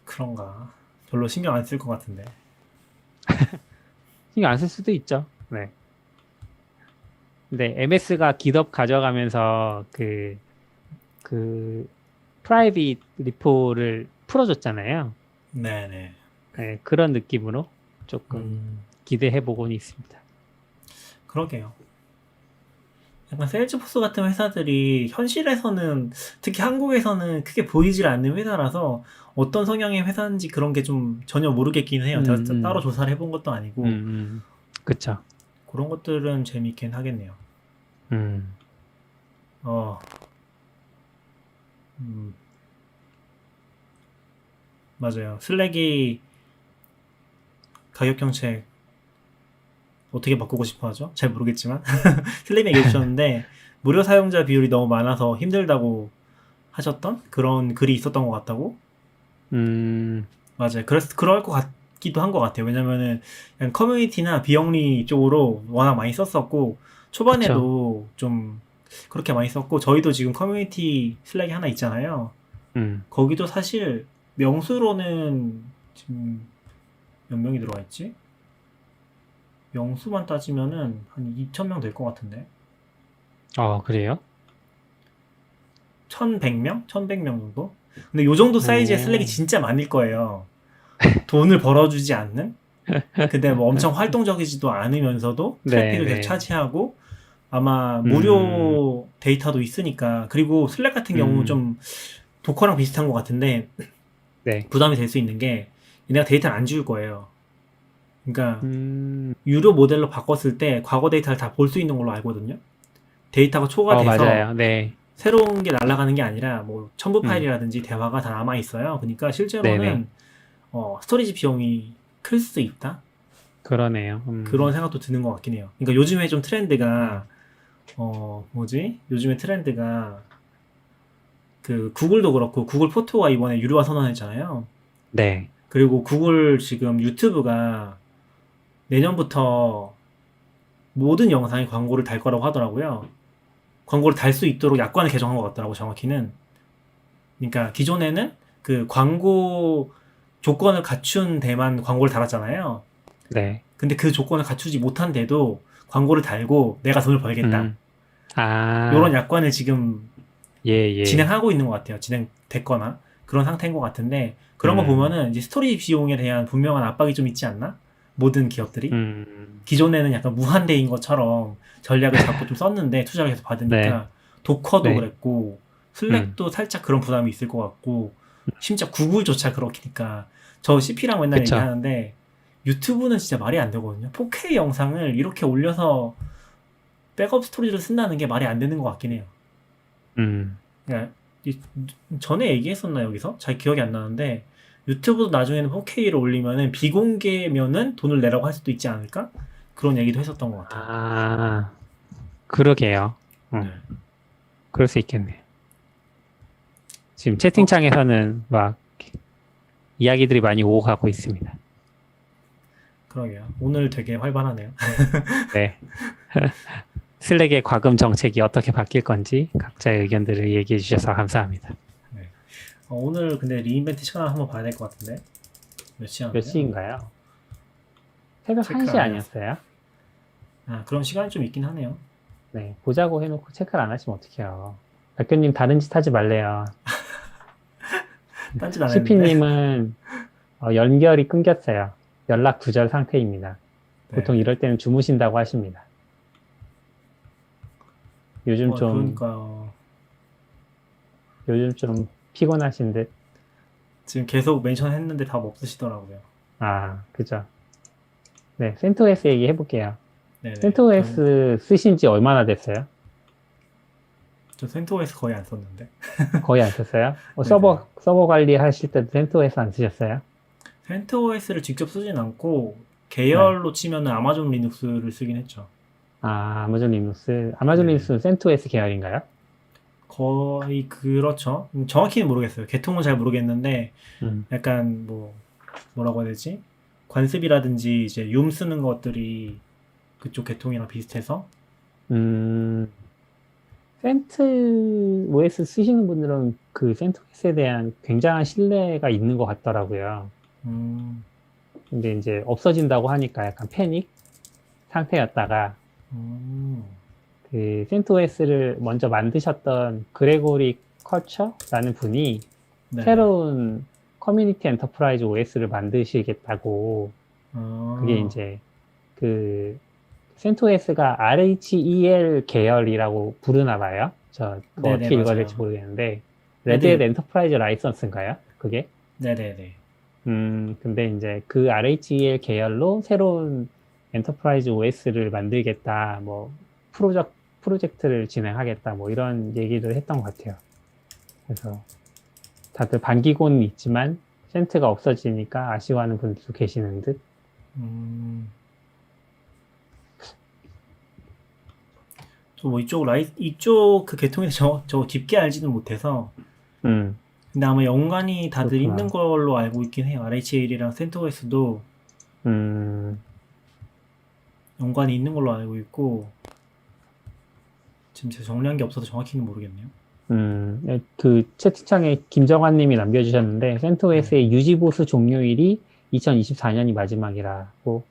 그런가. 별로 신경 안 쓸 것 같은데.
신경 안 쓸 수도 있죠. 네. 근데 MS가 기덥 가져가면서 그 프라이빗 리포를 풀어줬잖아요.
네네.
네, 그런 느낌으로 조금
음,
기대해보고는 있습니다.
그러게요. 약간 세일즈포스 같은 회사들이 현실에서는 특히 한국에서는 크게 보이질 않는 회사라서 어떤 성향의 회사인지 그런 게 좀 전혀 모르겠긴 해요. 제가 따로
음,
조사를 해본 것도 아니고
그쵸.
그런 것들은 재미있긴 하겠네요.
음,
어, 음, 맞아요. 슬랙이 가격 정책 어떻게 바꾸고 싶어 하죠? 잘 모르겠지만 슬랙이 얘기해 주셨는데 무료 사용자 비율이 너무 많아서 힘들다고 하셨던 그런 글이 있었던 것 같다고.
음,
맞아요. 그럴 것 같기도 한 것 같아요. 왜냐면은 그냥 커뮤니티나 비영리 쪽으로 워낙 많이 썼었고
그쵸.
초반에도 좀 그렇게 많이 썼고 저희도 지금 커뮤니티 슬랙이 하나 있잖아요.
음,
거기도 사실 명수로는 지금 몇 명이 들어와 있지? 명수만 따지면은 한 2,000명 될 것 같은데.
그래요?
1,100명? 1,100명 정도? 근데 요 정도 사이즈의 슬랙이
오,
진짜 많을 거예요. 돈을 벌어주지 않는? 근데 뭐 엄청 활동적이지도 않으면서도 트래픽을 계속
네네.
차지하고 아마
음,
무료 데이터도 있으니까 그리고 슬랙 같은 경우
음,
좀 도커랑 비슷한 것 같은데
네.
부담이 될 수 있는 게 얘네가 데이터를 안 지울 거예요. 그러니까
음,
유료 모델로 바꿨을 때 과거 데이터를 다 볼 수 있는 걸로 알거든요. 데이터가 초과돼서
맞아요. 네.
새로운 게 날아가는 게 아니라 뭐 첨부
음,
파일이라든지 대화가 다 남아 있어요. 그러니까
네네.
실제로는 스토리지 비용이 클 수 있다.
그러네요.
그런 생각도 드는 것 같긴 해요. 그러니까 요즘에 좀 트렌드가
음,
뭐지? 요즘에 트렌드가 그 구글도 그렇고 구글 포토가 이번에 유료화 선언했잖아요.
네.
그리고 구글 지금 유튜브가 내년부터 모든 영상에 광고를 달 거라고 하더라고요. 광고를 달 수 있도록 약관을 개정한 것 같더라고, 정확히는. 그러니까 기존에는 그 광고 조건을 갖춘 데만 광고를 달았잖아요.
네.
근데 그 조건을 갖추지 못한데도 광고를 달고 내가 돈을 벌겠다. 이런 약관을 지금 진행하고 있는 것 같아요. 진행됐거나 그런 상태인 것 같은데 그런 거 보면은 이제 스토리 비용에 대한 분명한 압박이 좀 있지 않나? 모든 기업들이 기존에는 약간 무한대인 것처럼 전략을 잡고 좀 썼는데 투자를 계속 받으니까
네.
도커도
네.
그랬고 슬랙도 살짝 그런 부담이 있을 것 같고 심지어 구글조차 그렇니까 저 CP랑 맨날
그쵸.
얘기하는데 유튜브는 진짜 말이 안 되거든요. 4K 영상을 이렇게 올려서 백업 스토리를 쓴다는 게 말이 안 되는 것 같긴 해요. 그러니까 전에 얘기했었나 여기서? 잘 기억이 안 나는데 유튜브도 나중에는 4K를 올리면은 비공개면은 돈을 내라고 할 수도 있지 않을까? 그런 얘기도 했었던 것 같아요.
그러게요.
네.
그럴 수 있겠네요. 지금 채팅창에서는 막 이야기들이 많이 오고 가고 있습니다.
그러게요. 오늘 되게 활발하네요.
네. 슬랙의 과금 정책이 어떻게 바뀔 건지 각자의 의견들을 얘기해 주셔서 감사합니다.
네. 오늘 근데 리인벤트 시간 한번 봐야 될 것 같은데 몇 시였나요?
몇 시인가요? 새벽
체크
1시
안
아니었어요?
그런 시간이 좀 있긴 하네요.
네. 보자고 해놓고 체크를 안 하시면 어떡해요. 백교님 다른 짓 하지 말래요.
딴짓 안 했는데.
CP님은 연결이 끊겼어요. 연락 두절 상태입니다.
네.
보통 이럴 때는 주무신다고 하십니다. 요즘
그러니까요.
요즘 좀 피곤하신 듯.
지금 계속 멘션 했는데 답 없으시더라고요.
그죠. 네, 센토S 얘기 해볼게요.
네네.
센토S 쓰신 지 얼마나 됐어요?
저 센토S 거의 안 썼는데.
거의 안 썼어요? 서버 관리하실 때도 센토S 안 쓰셨어요?
센토S를 직접 쓰진 않고 계열로 치면은 아마존 리눅스를 쓰긴 했죠.
아마존 리눅스. 아마존
네.
리눅스는 센토S 계열인가요?
거의 그렇죠. 정확히는 모르겠어요. 계통은 잘 모르겠는데 약간 뭐라고 해야 되지? 관습이라든지 이제 윰 쓰는 것들이 그쪽 계통이랑 비슷해서.
센트 OS 쓰시는 분들은 그 센토S에 대한 굉장한 신뢰가 있는 것 같더라고요. 근데 이제 없어진다고 하니까 약간 패닉 상태였다가 그 센토S를 먼저 만드셨던 그레고리 커처라는 분이
네.
새로운 커뮤니티 엔터프라이즈 OS를 만드시겠다고 그게 이제 그 센토S가 RHEL 계열이라고 부르나 봐요. 저
네네,
어떻게 읽어야
맞아요.
될지 모르겠는데 레드햇 엔터프라이즈 라이선스인가요? 그게?
네네네.
근데 이제 그 RHEL 계열로 새로운 엔터프라이즈 OS를 만들겠다, 뭐 프로젝트를 진행하겠다, 뭐 이런 얘기를 했던 것 같아요. 그래서 다들 반기고는 있지만 센트가 없어지니까 아쉬워하는 분들도 계시는 듯.
저 이쪽 그 계통에 저 깊게 알지는 못해서. 근데 아마 연관이 다들
그렇구나.
있는 걸로 알고 있긴 해요. RHAL이랑 센토S도 연관이 있는 걸로 알고 있고 지금 제가 정리한 게 없어서 정확히는 모르겠네요.
그 채팅창에 김정환 님이 남겨주셨는데 센토S의 유지보수 종료일이 2024년이 마지막이라고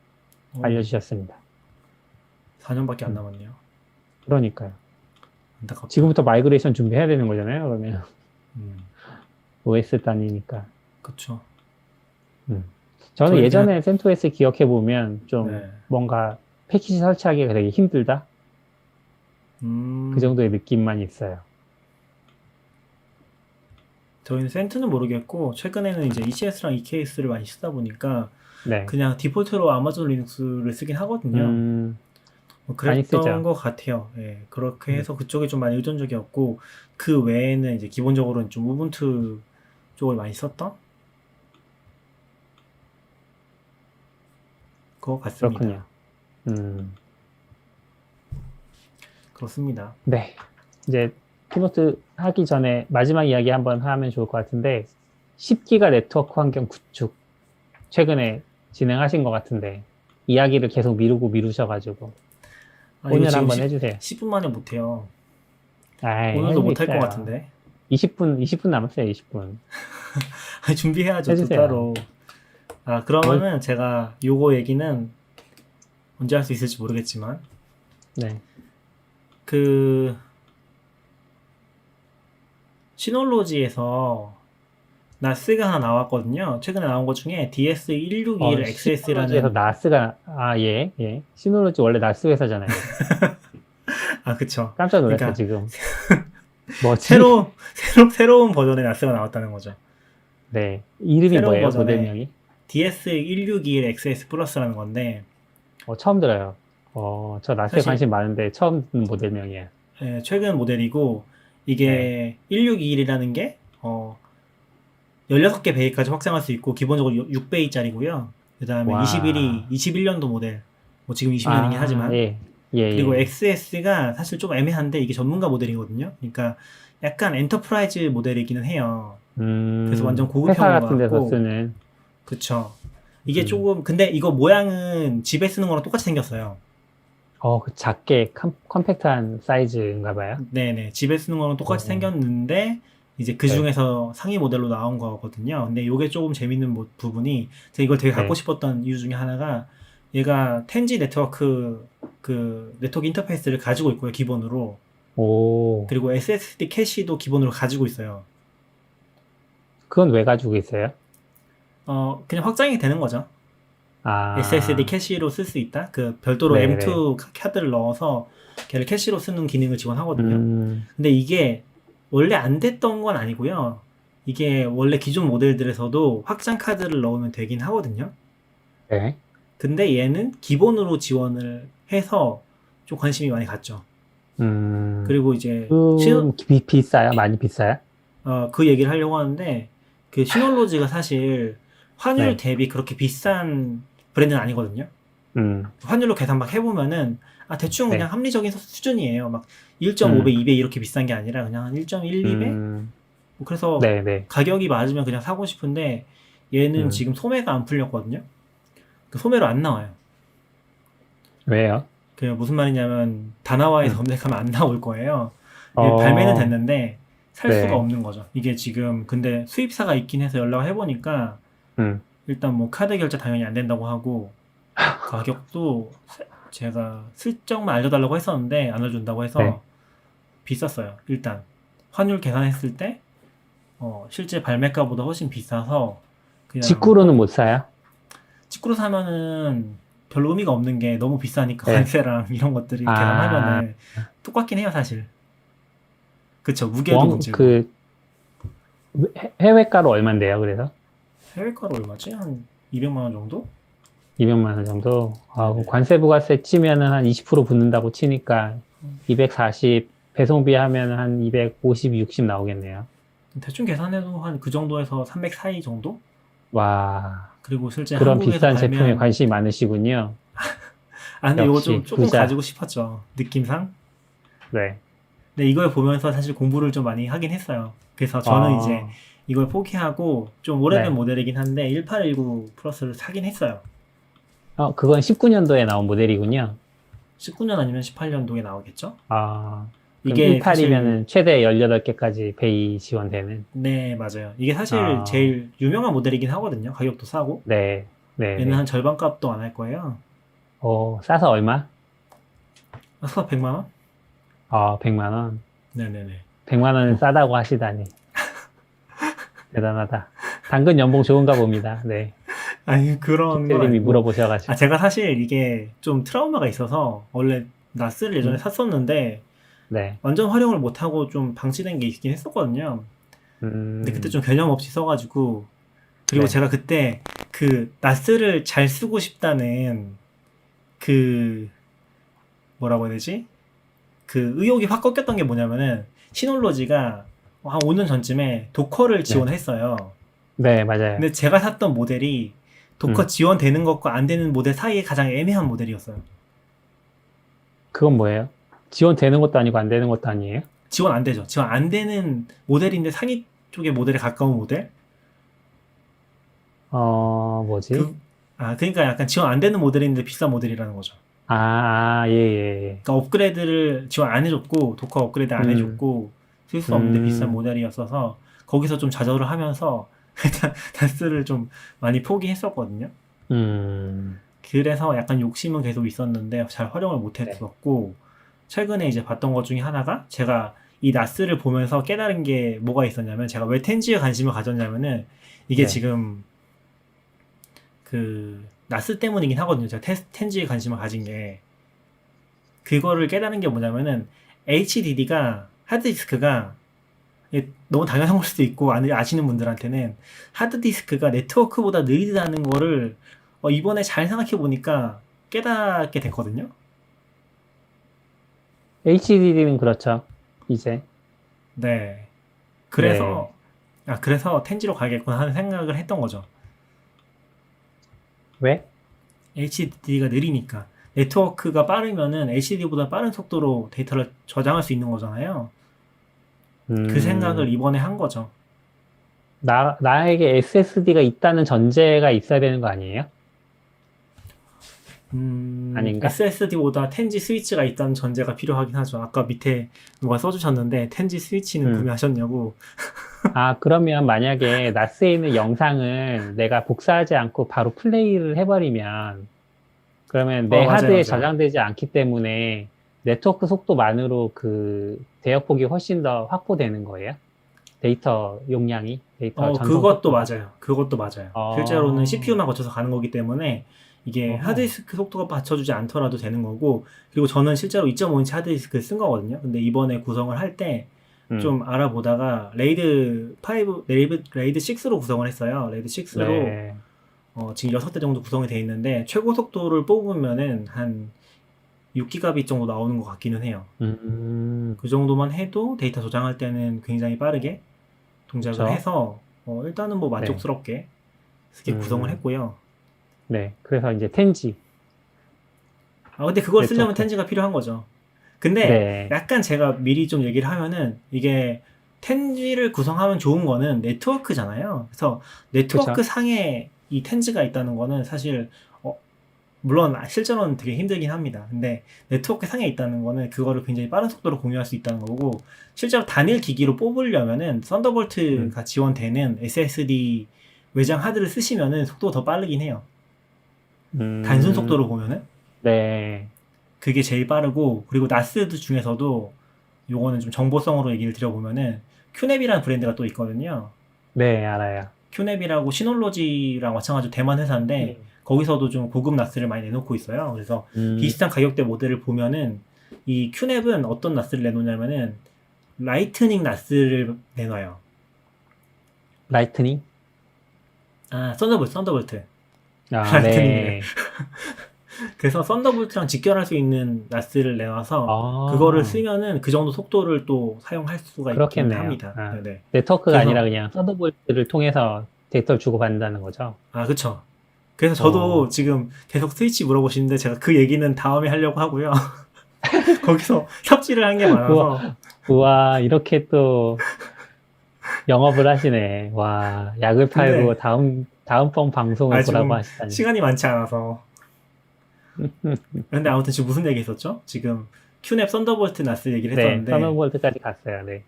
알려주셨습니다.
4년밖에 안 남았네요.
그러니까요.
안타깝다.
지금부터 마이그레이션 준비해야 되는 거잖아요, 그러면. OS 단위니까.
그쵸.
저는 예전에 센토S 기억해보면 좀 뭔가 패키지 설치하기가 되게 힘들다? 그 정도의 느낌만 있어요.
저희는 센트는 모르겠고 최근에는 이제 ECS랑 EKS를 많이 쓰다 보니까 그냥 디폴트로 아마존 리눅스를 쓰긴 하거든요. 그랬던 것 같아요. 예, 그렇게 해서 그쪽이 좀 많이 의존적이었고 그 외에는 이제 기본적으로는 좀 우분투 쪽을 많이 썼던 것 같습니다.
그렇군요.
그렇습니다.
네. 이제 키노트 하기 전에 마지막 이야기 한번 하면 좋을 것 같은데 10기가 네트워크 환경 구축 최근에 진행하신 것 같은데 이야기를 계속 미루셔가지고
이거
오늘
지금
한번 해주세요.
10분 만에 못해요.
아이,
오늘도 못할 것
있어요.
같은데.
20분 남았어요. 20분.
준비해야죠, 또
해주세요.
따로. 그러면은 제가 요거 얘기는 언제 할 수 있을지 모르겠지만
네.
그 시놀로지에서 나스가 하나 나왔거든요. 최근에 나온 것 중에 DS161XS라는
시놀로지에서 나스가 예. 시놀로지 원래 나스 회사잖아요.
그쵸.
깜짝 놀랐어
그러니까
지금. 뭐지?
새로운 버전의 나스가 나왔다는 거죠.
네. 이름이
새로운
뭐예요?
버전의
모델명이?
DS161XS 플러스라는 건데
처음 들어요. 저 나스에
사실-
관심 많은데 처음 듣는 모델명이에요.
최근 모델이고 이게
네.
1621이라는 게 16개 베이까지 확장할 수 있고 기본적으로 6베이짜리고요. 그 다음에
와.
21년도 모델 뭐 지금 20년이긴 하지만
예.
그리고 XS가 사실 좀 애매한데 이게 전문가 모델이거든요. 그러니까 약간 엔터프라이즈 모델이기는 해요. 그래서 완전 고급형인
회사
것
같은 데서
같고.
쓰는.
그쵸. 이게 조금 근데 이거 모양은 집에 쓰는 거랑 똑같이 생겼어요.
그 작게 컴팩트한 사이즈인가 봐요.
네네. 집에 쓰는 거랑 똑같이
어.
생겼는데 이제 그 중에서 상위 모델로 나온 거거든요. 근데 이게 조금 재밌는 부분이 제가 이걸 되게 갖고
네.
싶었던 이유 중에 하나가 얘가 텐지 네트워크 그 네트워크 인터페이스를 가지고 있고요. 기본으로.
오.
그리고 SSD 캐시도 기본으로 가지고 있어요.
그건 왜 가지고 있어요?
그냥 확장이 되는 거죠. SSD 캐시로 쓸 수 있다. 그 별도로
네네.
M2 카드를 넣어서 걔를 캐시로 쓰는 기능을 지원하거든요.
음,
근데 이게 원래 안 됐던 건 아니고요. 이게 원래 기존 모델들에서도 확장 카드를 넣으면 되긴 하거든요.
네.
근데 얘는 기본으로 지원을 해서 좀 관심이 많이 갔죠. 그리고 이제
비싸요? 많이 비싸요?
그 얘기를 하려고 하는데 그 시놀로지가 사실 환율
네.
대비 그렇게 비싼 브랜드는 아니거든요. 환율로 계산 막 해보면은 대충
네.
그냥 합리적인 수준이에요. 막 1.5배, 2배 이렇게 비싼 게 아니라 그냥 한 1.1, 2배? 뭐 그래서
네네.
가격이 맞으면 그냥 사고 싶은데 얘는 지금 소매가 안 풀렸거든요. 그 소매로 안 나와요.
왜요?
그 무슨 말이냐면 다나와에서 검색하면 안 나올 거예요.
어.
발매는 됐는데 살
네.
수가 없는 거죠. 이게 지금 근데 수입사가 있긴 해서 연락을 해보니까 일단 뭐 카드 결제 당연히 안 된다고 하고 가격도 제가 슬쩍만 알려달라고 했었는데 안 알려준다고 해서
네.
비쌌어요. 일단 환율 계산했을 때 실제 발매가보다 훨씬 비싸서 그냥
직구로는 못 사요?
직구로 사면은 별로 의미가 없는 게 너무 비싸니까
네.
관세랑 이런 것들이 계산하면은 똑같긴 해요 사실. 그쵸, 무게도 문제고.
해외가로 얼만데요, 그래서?
해외가로 얼마지? 한 200만 원 정도?
200만 원 정도?
네.
관세 부가세 치면은 한 20% 붙는다고 치니까 240, 배송비 하면 한 250, 60 나오겠네요.
대충 계산해도 한 그 정도에서 300 사이 정도?
와,
그리고 실제
그런
한국에서
비싼 제품에
발매한-
관심이 많으시군요.
근데 이거
역시
조금
부자.
가지고 싶었죠, 느낌상.
네.
근데 이걸 보면서 사실 공부를 좀 많이 하긴 했어요. 그래서 저는 이제 이걸 포기하고 좀 오래된
네.
모델이긴 한데 1819 플러스를 사긴 했어요.
그건 19년도에 나온 모델이군요.
19년 아니면 18년도에 나오겠죠?
이게
이게
18이면은 최대 18개까지 베이 지원되는.
네, 맞아요. 이게 사실
아.
제일 유명한 모델이긴 하거든요. 가격도 싸고.
네. 네.
얘는 한 절반 값도 안 할 거예요.
싸서 얼마?
싸서 100만 원?
100만 원.
네네네.
100만 원은 싸다고 하시다니. 대단하다. 당근 연봉 좋은가 봅니다. 네.
아니, 그런 건
kit들님이
아니고.
물어보셔가지고.
제가 사실 이게 좀 트라우마가 있어서 원래 나스를 예전에 샀었는데
네.
완전 활용을 못하고 좀 방치된 게 있긴 했었거든요. 근데 그때 좀 개념 없이 써가지고 그리고
네.
제가 그때 그 나스를 잘 쓰고 싶다는 그 뭐라고 해야 되지? 그 의욕이 확 꺾였던 게 뭐냐면은 시놀로지가 한 5년 전쯤에 도커를 지원했어요.
네, 맞아요.
근데 제가 샀던 모델이 도커 지원되는 것과 안 되는 모델 사이에 가장 애매한 모델이었어요.
그건 뭐예요? 지원되는 것도 아니고 안 되는 것도 아니에요?
지원 안 되죠. 지원 안 되는 모델인데 상위 쪽의 모델에 가까운 모델?
뭐지?
그러니까 약간 지원 안 되는 모델인데 비싼 모델이라는 거죠.
예, 예.
그러니까 업그레이드를 지원 안 해줬고, 도커 업그레이드 안 해줬고, 쓸 수 없는데 비싼 모델이었어서, 거기서 좀 좌절을 하면서, 일단, 다스를 좀 많이 포기했었거든요. 그래서 약간 욕심은 계속 있었는데, 잘 활용을 못 했었고, 최근에 이제 봤던 것 중에 하나가, 제가 이 나스를 보면서 깨달은 게 뭐가 있었냐면, 제가 왜 텐지에 관심을 가졌냐면은, 이게 지금, 나스 때문이긴 하거든요. 제가 텐지에 관심을 가진 게. 그거를 깨달은 게 뭐냐면은 HDD가 하드디스크가 너무 당연한 걸 수도 있고 아시는 분들한테는 하드디스크가 네트워크보다 느리다는 거를 이번에 잘 생각해 보니까 깨닫게 됐거든요.
HDD는 그렇죠. 이제.
네. 그래서 그래서 텐지로 가겠구나 하는 생각을 했던 거죠.
왜?
HDD가 느리니까. 네트워크가 빠르면은 HDD보다 빠른 속도로 데이터를 저장할 수 있는 거잖아요. 그 생각을 이번에 한 거죠.
나에게 SSD가 있다는 전제가 있어야 되는 거 아니에요? 아닌가?
SSD보다 텐지 스위치가 있다는 전제가 필요하긴 하죠. 아까 밑에 누가 써주셨는데 텐지 스위치는 구매하셨냐고.
그러면 만약에 나스에 있는 영상을 내가 복사하지 않고 바로 플레이를 해버리면 그러면 내 하드에
맞아요.
저장되지 않기 때문에 네트워크 속도만으로 그 대역폭이 훨씬 더 확보되는 거예요? 데이터 용량이? 데이터 전송
그것도
속도가?
맞아요. 그것도 맞아요. 실제로는 CPU만 거쳐서 가는 거기 때문에 이게 하드디스크 속도가 받쳐주지 않더라도 되는 거고, 그리고 저는 실제로 2.5인치 하드디스크를 쓴 거거든요. 근데 이번에 구성을 할 때 좀 알아보다가 레이드 6로 구성을 했어요. 레이드 6로 지금 6대 정도 구성이 돼 있는데 최고 속도를 뽑으면은 한 6기가빗 정도 나오는 것 같기는 해요. 그 정도만 해도 데이터 저장할 때는 굉장히 빠르게 동작을 해서 일단은 뭐 만족스럽게 이렇게 구성을 했고요.
네, 그래서 이제 텐지.
근데 그걸 쓰려면 텐지가 필요한 거죠. 근데 약간 제가 미리 좀 얘기를 하면은 이게 텐지를 구성하면 좋은 거는 네트워크잖아요. 그래서 네트워크 상에 이 텐지가 있다는 거는 사실 물론 실제로는 되게 힘들긴 합니다. 근데 네트워크 상에 있다는 거는 그거를 굉장히 빠른 속도로 공유할 수 있다는 거고, 실제로 단일 기기로 뽑으려면은 썬더볼트가 지원되는 SSD 외장 하드를 쓰시면은 속도가 더 빠르긴 해요. 단순 속도로 보면은 그게 제일 빠르고, 그리고 나스 중에서도 요거는 좀 정보성으로 얘기를 드려보면은 큐넵이라는 브랜드가 또 있거든요.
네, 알아요.
큐넵이라고 시놀로지랑 마찬가지로 대만 회사인데 거기서도 좀 고급 나스를 많이 내놓고 있어요. 그래서 비슷한 가격대 모델을 보면은 이 큐넵은 어떤 나스를 내놓냐면은 라이트닝 나스를 내놔요.
라이트닝?
썬더볼트.
네.
그래서 썬더볼트랑 직결할 수 있는 나스를 내놔서 그거를 쓰면은 그 정도 속도를 또 사용할 수가 있긴 합니다. 네네.
네트워크가 아니라 그냥 썬더볼트를 통해서 데이터를 주고받는다는 거죠?
그쵸. 그래서 저도 지금 계속 스위치 물어보시는데 제가 그 얘기는 다음에 하려고 하고요. 거기서 삽질을 한 게 많아서.
우와, 이렇게 또 영업을 하시네. 와, 약을 팔고 다음번 방송을 보라고 하시다니.
시간이 많지 않아서. 근데 아무튼 지금 무슨 얘기 했었죠? 지금 큐넵 썬더볼트 나스 얘기를 했었는데.
썬더볼트까지 갔어요. 네.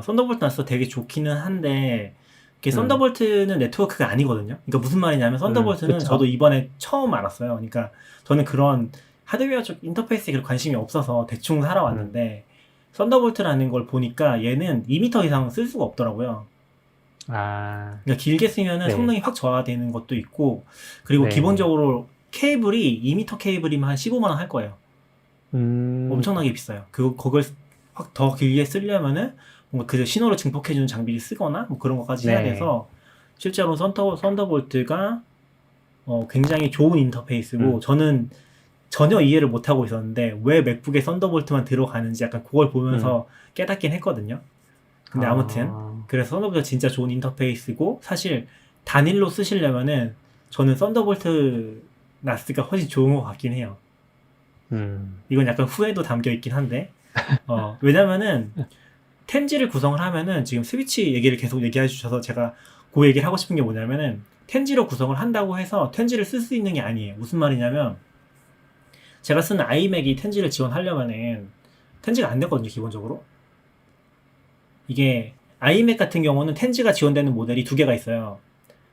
썬더볼트 나스 되게 좋기는 한데 썬더볼트는 네트워크가 아니거든요. 그러니까 무슨 말이냐면 썬더볼트는 저도 이번에 처음 알았어요. 그러니까 저는 그런 하드웨어 쪽 인터페이스에 관심이 없어서 대충 살아왔는데 썬더볼트라는 걸 보니까 얘는 2m 이상 쓸 수가 없더라고요. 그러니까 길게 쓰면은 성능이 확 저하되는 것도 있고, 그리고 기본적으로 케이블이 2m 케이블이면 한 15만 원 할 거예요. 엄청나게 비싸요. 그걸 확 더 길게 쓰려면은 뭔가 그 신호를 증폭해주는 장비를 쓰거나 뭐 그런 것까지 해야 돼서 실제로 썬더볼트가 굉장히 좋은 인터페이스고 저는 전혀 이해를 못하고 있었는데 왜 맥북에 썬더볼트만 들어가는지 약간 그걸 보면서 깨닫긴 했거든요. 근데 아무튼 그래서 썬더볼트가 진짜 좋은 인터페이스고, 사실 단일로 쓰시려면은 저는 썬더볼트 나스가 훨씬 좋은 것 같긴 해요. 이건 약간 후회도 담겨 있긴 한데 왜냐면은 텐지를 구성을 하면은 지금 스위치 얘기를 계속 얘기해 주셔서 제가 그 얘기를 하고 싶은 게 뭐냐면은 텐지로 구성을 한다고 해서 텐지를 쓸 수 있는 게 아니에요. 무슨 말이냐면 제가 쓰는 아이맥이 텐지를 지원하려면은 텐지가 안 되거든요, 기본적으로. 이게 아이맥 같은 경우는 텐지가 지원되는 모델이 두 개가 있어요.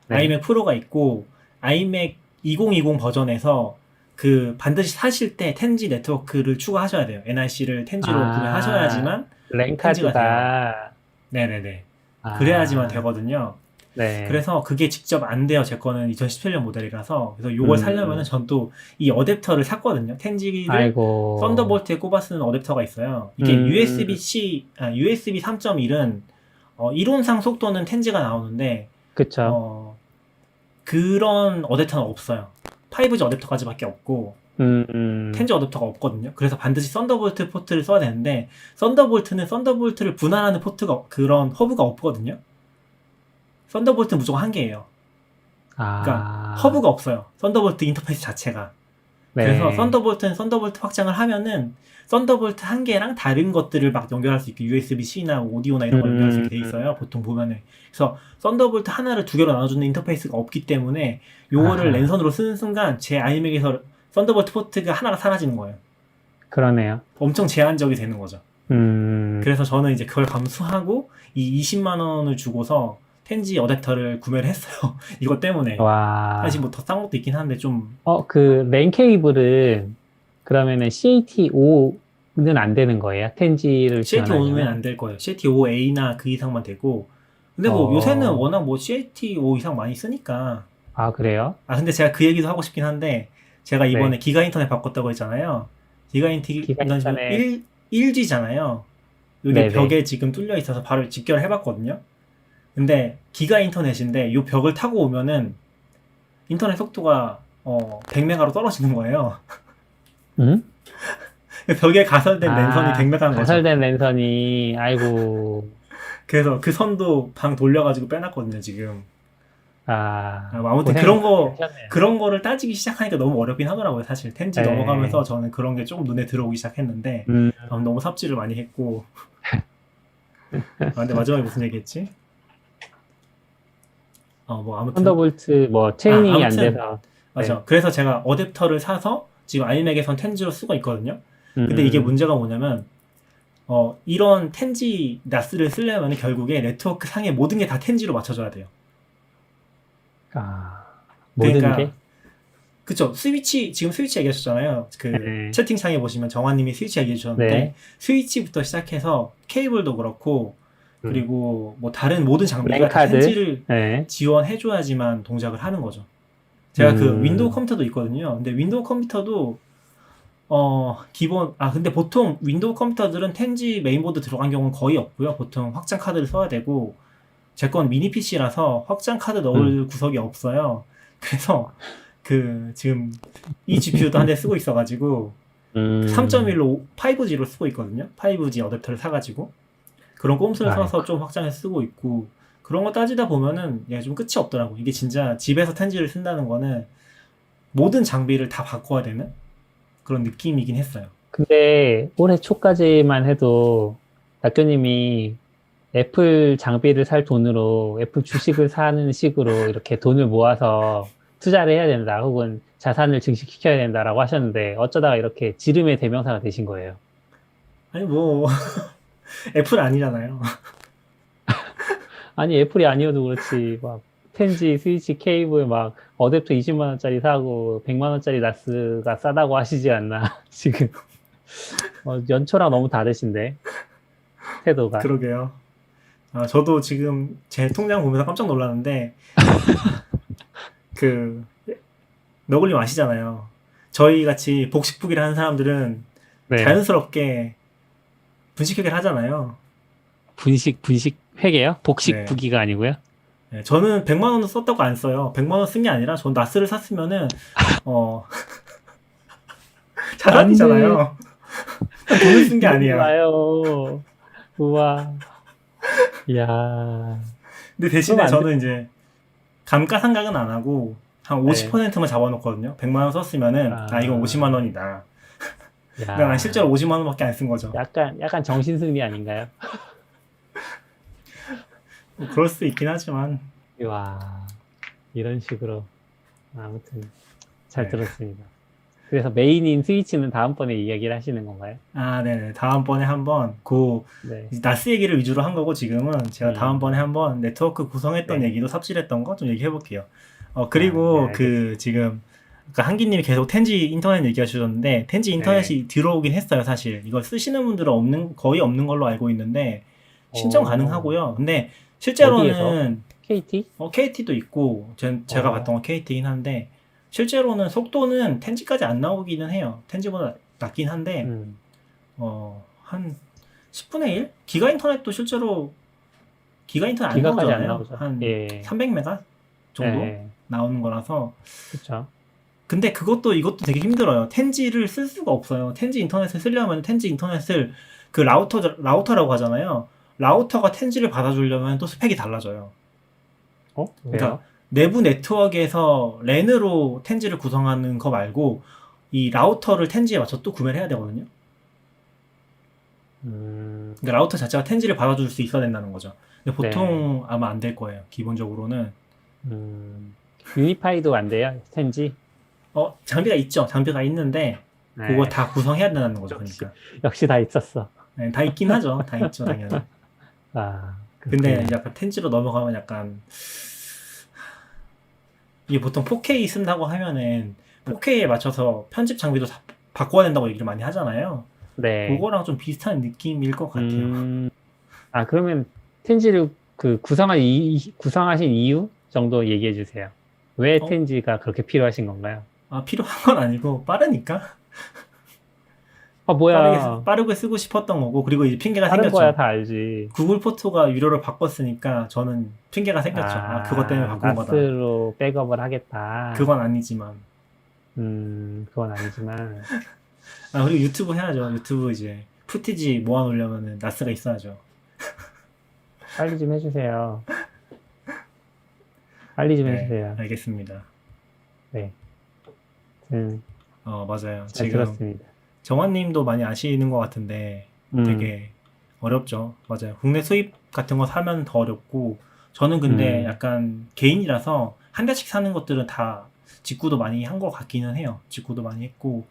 네.
아이맥 프로가 있고 아이맥 2020 버전에서 그 반드시 사실 때 텐지 네트워크를 추가하셔야 돼요. NIC를 텐지로 구매하셔야지만
랜카드가
네네네. 그래야지만 되거든요.
네.
그래서 그게 직접 안 돼요. 제 거는 2017년 모델이라서. 그래서 요걸 사려면은 전 또 이 어댑터를 샀거든요. 텐지를
아이고.
썬더볼트에 꼽아 쓰는 어댑터가 있어요. 이게 USB 3.1은 이론상 속도는 텐지가 나오는데
그쵸.
그런 어댑터는 없어요. 5G 어댑터까지밖에 없고 텐지 어댑터가 없거든요. 그래서 반드시 썬더볼트 포트를 써야 되는데 썬더볼트는 썬더볼트를 분할하는 포트가 그런 허브가 없거든요. 썬더볼트는 무조건 한 개예요. 그러니까 허브가 없어요. 썬더볼트 인터페이스 자체가.
네.
그래서 썬더볼트는 썬더볼트 확장을 하면은 썬더볼트 한 개랑 다른 것들을 막 연결할 수 있게 USB-C나 오디오나 이런 걸 연결할 수 있게 돼 있어요. 보통 보면은. 그래서 썬더볼트 하나를 두 개로 나눠주는 인터페이스가 없기 때문에 요거를 랜선으로 쓰는 순간 제 아이맥에서 썬더볼트 포트가 하나가 사라지는 거예요.
그러네요.
엄청 제한적이 되는 거죠. 그래서 저는 이제 그걸 감수하고 이 20만 원을 주고서 텐지 어댑터를 구매를 했어요. 이것 때문에.
와.
사실 뭐 더 싼 것도 있긴 한데 좀.
그 랜 케이블은 그러면은 CAT5는 안 되는 거예요? 텐지를
CAT5는 안 될 거예요. CAT5A나 그 이상만 되고. 근데 뭐 요새는 워낙 뭐 CAT5 이상 많이 쓰니까.
아, 그래요?
근데 제가 그 얘기도 하고 싶긴 한데 제가 이번에 기가 인터넷 바꿨다고 했잖아요. 기가 인터넷 1G잖아요. 여기
네네.
벽에 지금 뚫려 있어서 바로 직결을 해봤거든요. 근데 기가 인터넷인데 이 벽을 타고 오면은 인터넷 속도가 100메가로 떨어지는 거예요. 벽에 가설된 랜선이 100메가인 거죠.
가설된 랜선이 아이고.
그래서 그 선도 방 돌려가지고 빼놨거든요 지금. 아무튼 그런 거를 따지기 시작하니까 너무 어렵긴 하더라고요. 사실 텐지 넘어가면서 저는 그런 게 조금 눈에 들어오기 시작했는데 너무 삽질을 많이 했고. 근데 마지막에 무슨 얘기했지? 아무튼
썬더볼트 체이닝이 안 돼서.
맞아.
네.
그래서 제가 어댑터를 사서 지금 아이맥에선 텐지로 쓰고 있거든요. 근데 이게 문제가 뭐냐면 이런 텐지 나스를 쓰려면 결국에 네트워크 상의 모든 게 다 텐지로 맞춰줘야 돼요.
모든 게?
그쵸. 지금 스위치 얘기하셨잖아요. 채팅창에 보시면 정환님이 스위치 얘기해주셨는데 스위치부터 시작해서 케이블도 그렇고 그리고 뭐 다른 모든 장비가 다 텐지를 지원해줘야지만 동작을 하는 거죠. 제가 그 윈도우 컴퓨터도 있거든요. 근데 윈도우 컴퓨터도 근데 보통 윈도우 컴퓨터들은 텐지 메인보드 들어간 경우는 거의 없고요. 보통 확장 카드를 써야 되고 제 건 미니 PC라서 확장 카드 넣을 구석이 없어요. 그래서 지금 이 GPU도 한 대 쓰고 있어가지고 3.1로 5G로 쓰고 있거든요. 5G 어댑터를 사가지고 그런 꼼수를 써서 좀 확장해서 쓰고 있고 그런 거 따지다 보면은 좀 끝이 없더라고. 이게 진짜 집에서 텐지를 쓴다는 거는 모든 장비를 다 바꿔야 되는 그런 느낌이긴 했어요.
근데 올해 초까지만 해도 낙교님이 애플 장비를 살 돈으로 애플 주식을 사는 식으로 이렇게 돈을 모아서 투자를 해야 된다 혹은 자산을 증식시켜야 된다라고 하셨는데 어쩌다가 이렇게 지름의 대명사가 되신 거예요?
아니 뭐 애플 아니잖아요.
아니 애플이 아니어도 그렇지 막 텐지 스위치 케이블 막 어댑터 20만 원짜리 사고 100만 원짜리 나스가 싸다고 하시지 않나 지금. 연초랑 너무 다르신데 태도가.
그러게요. 저도 지금 제 통장 보면서 깜짝 놀랐는데 너굴님 아시잖아요. 저희 같이 복식부기를 하는 사람들은 자연스럽게 분식회계를 하잖아요.
분식 회계요? 복식부기가 아니고요?
네, 저는 100만 원도 썼다고 안 써요. 100만 원 쓴 게 아니라 전 나스를 샀으면은 자산이잖아요. 돈을 쓴 게 아니에요.
맞아요. 우와. 이야.
근데 대신에 저는 이제 감가상각은 안 하고 한 50%만 잡아놓거든요. 100만 원 썼으면은 이건 50만 원이다. 그러니까 실제로 50만 원밖에 안 쓴 거죠.
약간 정신승리 아닌가요?
그럴 수 있긴 하지만
와, 이런 식으로. 아무튼 잘
네.
들었습니다. 그래서 메인인 스위치는 다음번에 이야기를 하시는 건가요?
아, 네네. 다음번에 한번 그
네.
나스 얘기를 위주로 한 거고 지금은 제가 다음번에 한번 네트워크 구성했던
네.
얘기도 삽질했던 거 좀 얘기해 볼게요.
네,
그리고
알겠습니다.
그 지금 아까 한기님이 계속 텐지 인터넷 얘기해 주셨는데 텐지 인터넷이 들어오긴 했어요, 사실. 이걸 쓰시는 분들은 거의 없는 걸로 알고 있는데 신청
오,
가능하고요. 근데
어디에서?
실제로는
KT?
KT도 있고 제가 봤던 건 KT긴 한데 실제로는 속도는 텐지까지 안 나오기는 해요. 텐지보다 낮긴 한데
음,
한 10분의 1? 기가 인터넷도 실제로 기가 인터넷 안
기가까지 안
나오잖아요.
나오죠.
한
예,
300메가 정도
예,
나오는 거라서.
그쵸.
근데 이것도 되게 힘들어요. 텐지를 쓸 수가 없어요. 텐지 인터넷을 쓰려면 텐지 인터넷을 그 라우터라고 하잖아요. 라우터가 텐지를 받아주려면 또 스펙이 달라져요. 그러니까
왜요?
내부 네트워크에서 랜으로 텐지를 구성하는 거 말고 이 라우터를 텐지에 맞춰 또 구매를 해야 되거든요. 그러니까 라우터 자체가 텐지를 받아줄 수 있어야 된다는 거죠. 근데 보통 아마 안 될 거예요. 기본적으로는.
유니파이도 안 돼요? 텐지?
장비가 있죠. 장비가 있는데 그거
네,
다 구성해야 된다는 거죠.
역시,
그러니까
역시 다 있었어.
네, 다 있긴 하죠. 다 있죠, 당연히.
아,
근데
그렇군요.
약간 텐지로 넘어가면 약간 이게 보통 4K 쓴다고 하면은 4K에 맞춰서 편집 장비도 다 바꿔야 된다고 얘기를 많이 하잖아요.
네.
그거랑 좀 비슷한 느낌일 것 같아요.
그러면 텐지를 구성하신 이유 정도 얘기해 주세요. 왜
어?
텐지가 그렇게 필요하신 건가요?
필요한 건 아니고 빠르니까
뭐야.
빠르게 쓰고 싶었던 거고 그리고 이제 핑계가
다른 거야
생겼죠.
다 알지.
구글 포토가 유료로 바꿨으니까 저는 핑계가 생겼죠. 그것 때문에 바꾼 거다.
나스로 백업을 하겠다.
그건 아니지만.
그건 아니지만.
그리고 유튜브 해야죠. 유튜브 이제 푸티지 모아놓으려면은 나스가 있어야죠.
빨리 좀 해주세요. 빨리 좀
네,
해주세요.
알겠습니다.
네.
맞아요.
잘
지금
들었습니다.
정환님도 많이 아시는 것 같은데 되게 어렵죠. 맞아요. 국내 수입 같은 거 사면 더 어렵고 저는 근데 약간 개인이라서 한 대씩 사는 것들은 다 직구도 많이 한 것 같기는 해요. 직구도 많이 했고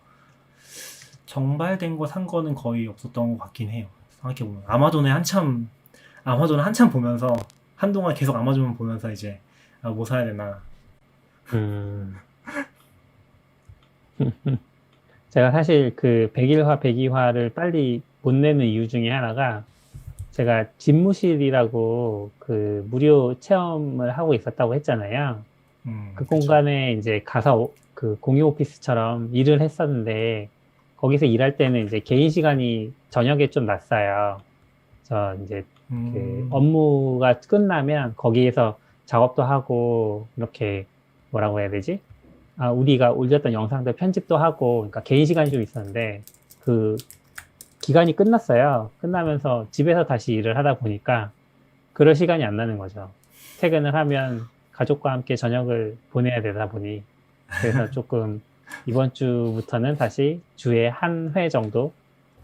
정발된 거 산 거는 거의 없었던 것 같긴 해요. 생각해보면 아마존을 한참 보면서 한동안 계속 아마존 보면서 이제 뭐 사야 되나.
제가 사실 그 100일화, 102화를 빨리 못 내는 이유 중에 하나가 제가 집무실이라고 그 무료 체험을 하고 있었다고 했잖아요. 그
그쵸.
공간에 이제 가서 그 공유 오피스처럼 일을 했었는데 거기서 일할 때는 이제 개인 시간이 저녁에 좀 났어요. 저 이제 그 업무가 끝나면 거기에서 작업도 하고 이렇게 뭐라고 해야 되지? 우리가 올렸던 영상들 편집도 하고, 그러니까 개인 시간이 좀 있었는데, 그 기간이 끝났어요. 끝나면서 집에서 다시 일을 하다 보니까, 그럴 시간이 안 나는 거죠. 퇴근을 하면 가족과 함께 저녁을 보내야 되다 보니, 그래서 조금 이번 주부터는 다시 주에 한 회 정도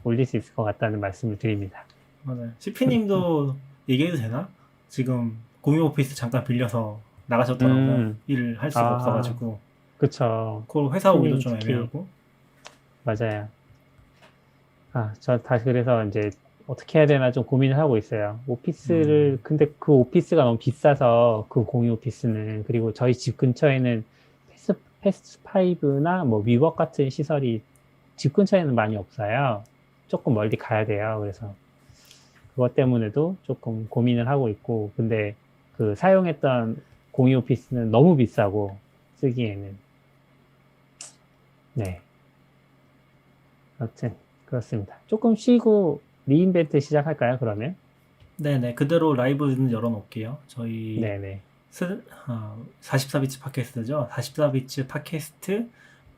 올릴 수 있을 것 같다는 말씀을 드립니다.
맞아요. CP님도 얘기해도 되나? 지금 공유 오피스 잠깐 빌려서 나가셨더라고요. 일을 할 수가 없어가지고.
그쵸.
그걸 회사 오기도 좀
특히,
애매하고.
맞아요. 저 다시 그래서 이제 어떻게 해야 되나 좀 고민을 하고 있어요. 근데 그 오피스가 너무 비싸서 그 공유 오피스는, 그리고 저희 집 근처에는 패스트5나 뭐 위워크 같은 시설이 집 근처에는 많이 없어요. 조금 멀리 가야 돼요. 그래서 그것 때문에도 조금 고민을 하고 있고, 근데 그 사용했던 공유 오피스는 너무 비싸고 쓰기에는. 네. 아무튼 그렇습니다. 조금 쉬고 리인벤트 시작할까요, 그러면?
네네. 그대로 라이브는 열어놓을게요. 저희
네네.
44비치 팟캐스트죠. 44비치 팟캐스트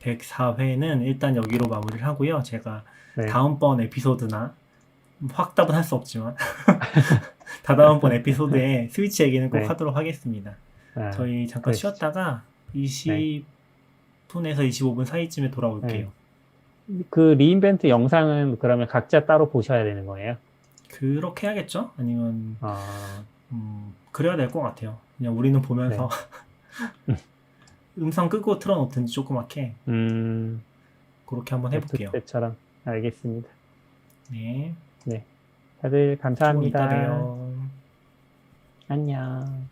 104회는 일단 여기로 마무리를 하고요. 제가
네.
다음번 에피소드나 확답은 할 수 없지만 다다음번 에피소드에 스위치 얘기는 꼭
네.
하도록 하겠습니다. 저희 잠깐
그러시죠.
쉬었다가 20분에서 25분 사이쯤에 돌아올게요.
그 리인벤트 영상은 그러면 각자 따로 보셔야 되는 거예요?
그렇게 해야겠죠? 아니면 그래야 될 것 같아요. 그냥 우리는 보면서 음성 끄고 틀어놓든지 조그맣게 그렇게 한번 해볼게요.
때처럼. 알겠습니다.
네.
네. 다들
조금
감사합니다.
이따 봬요.
안녕.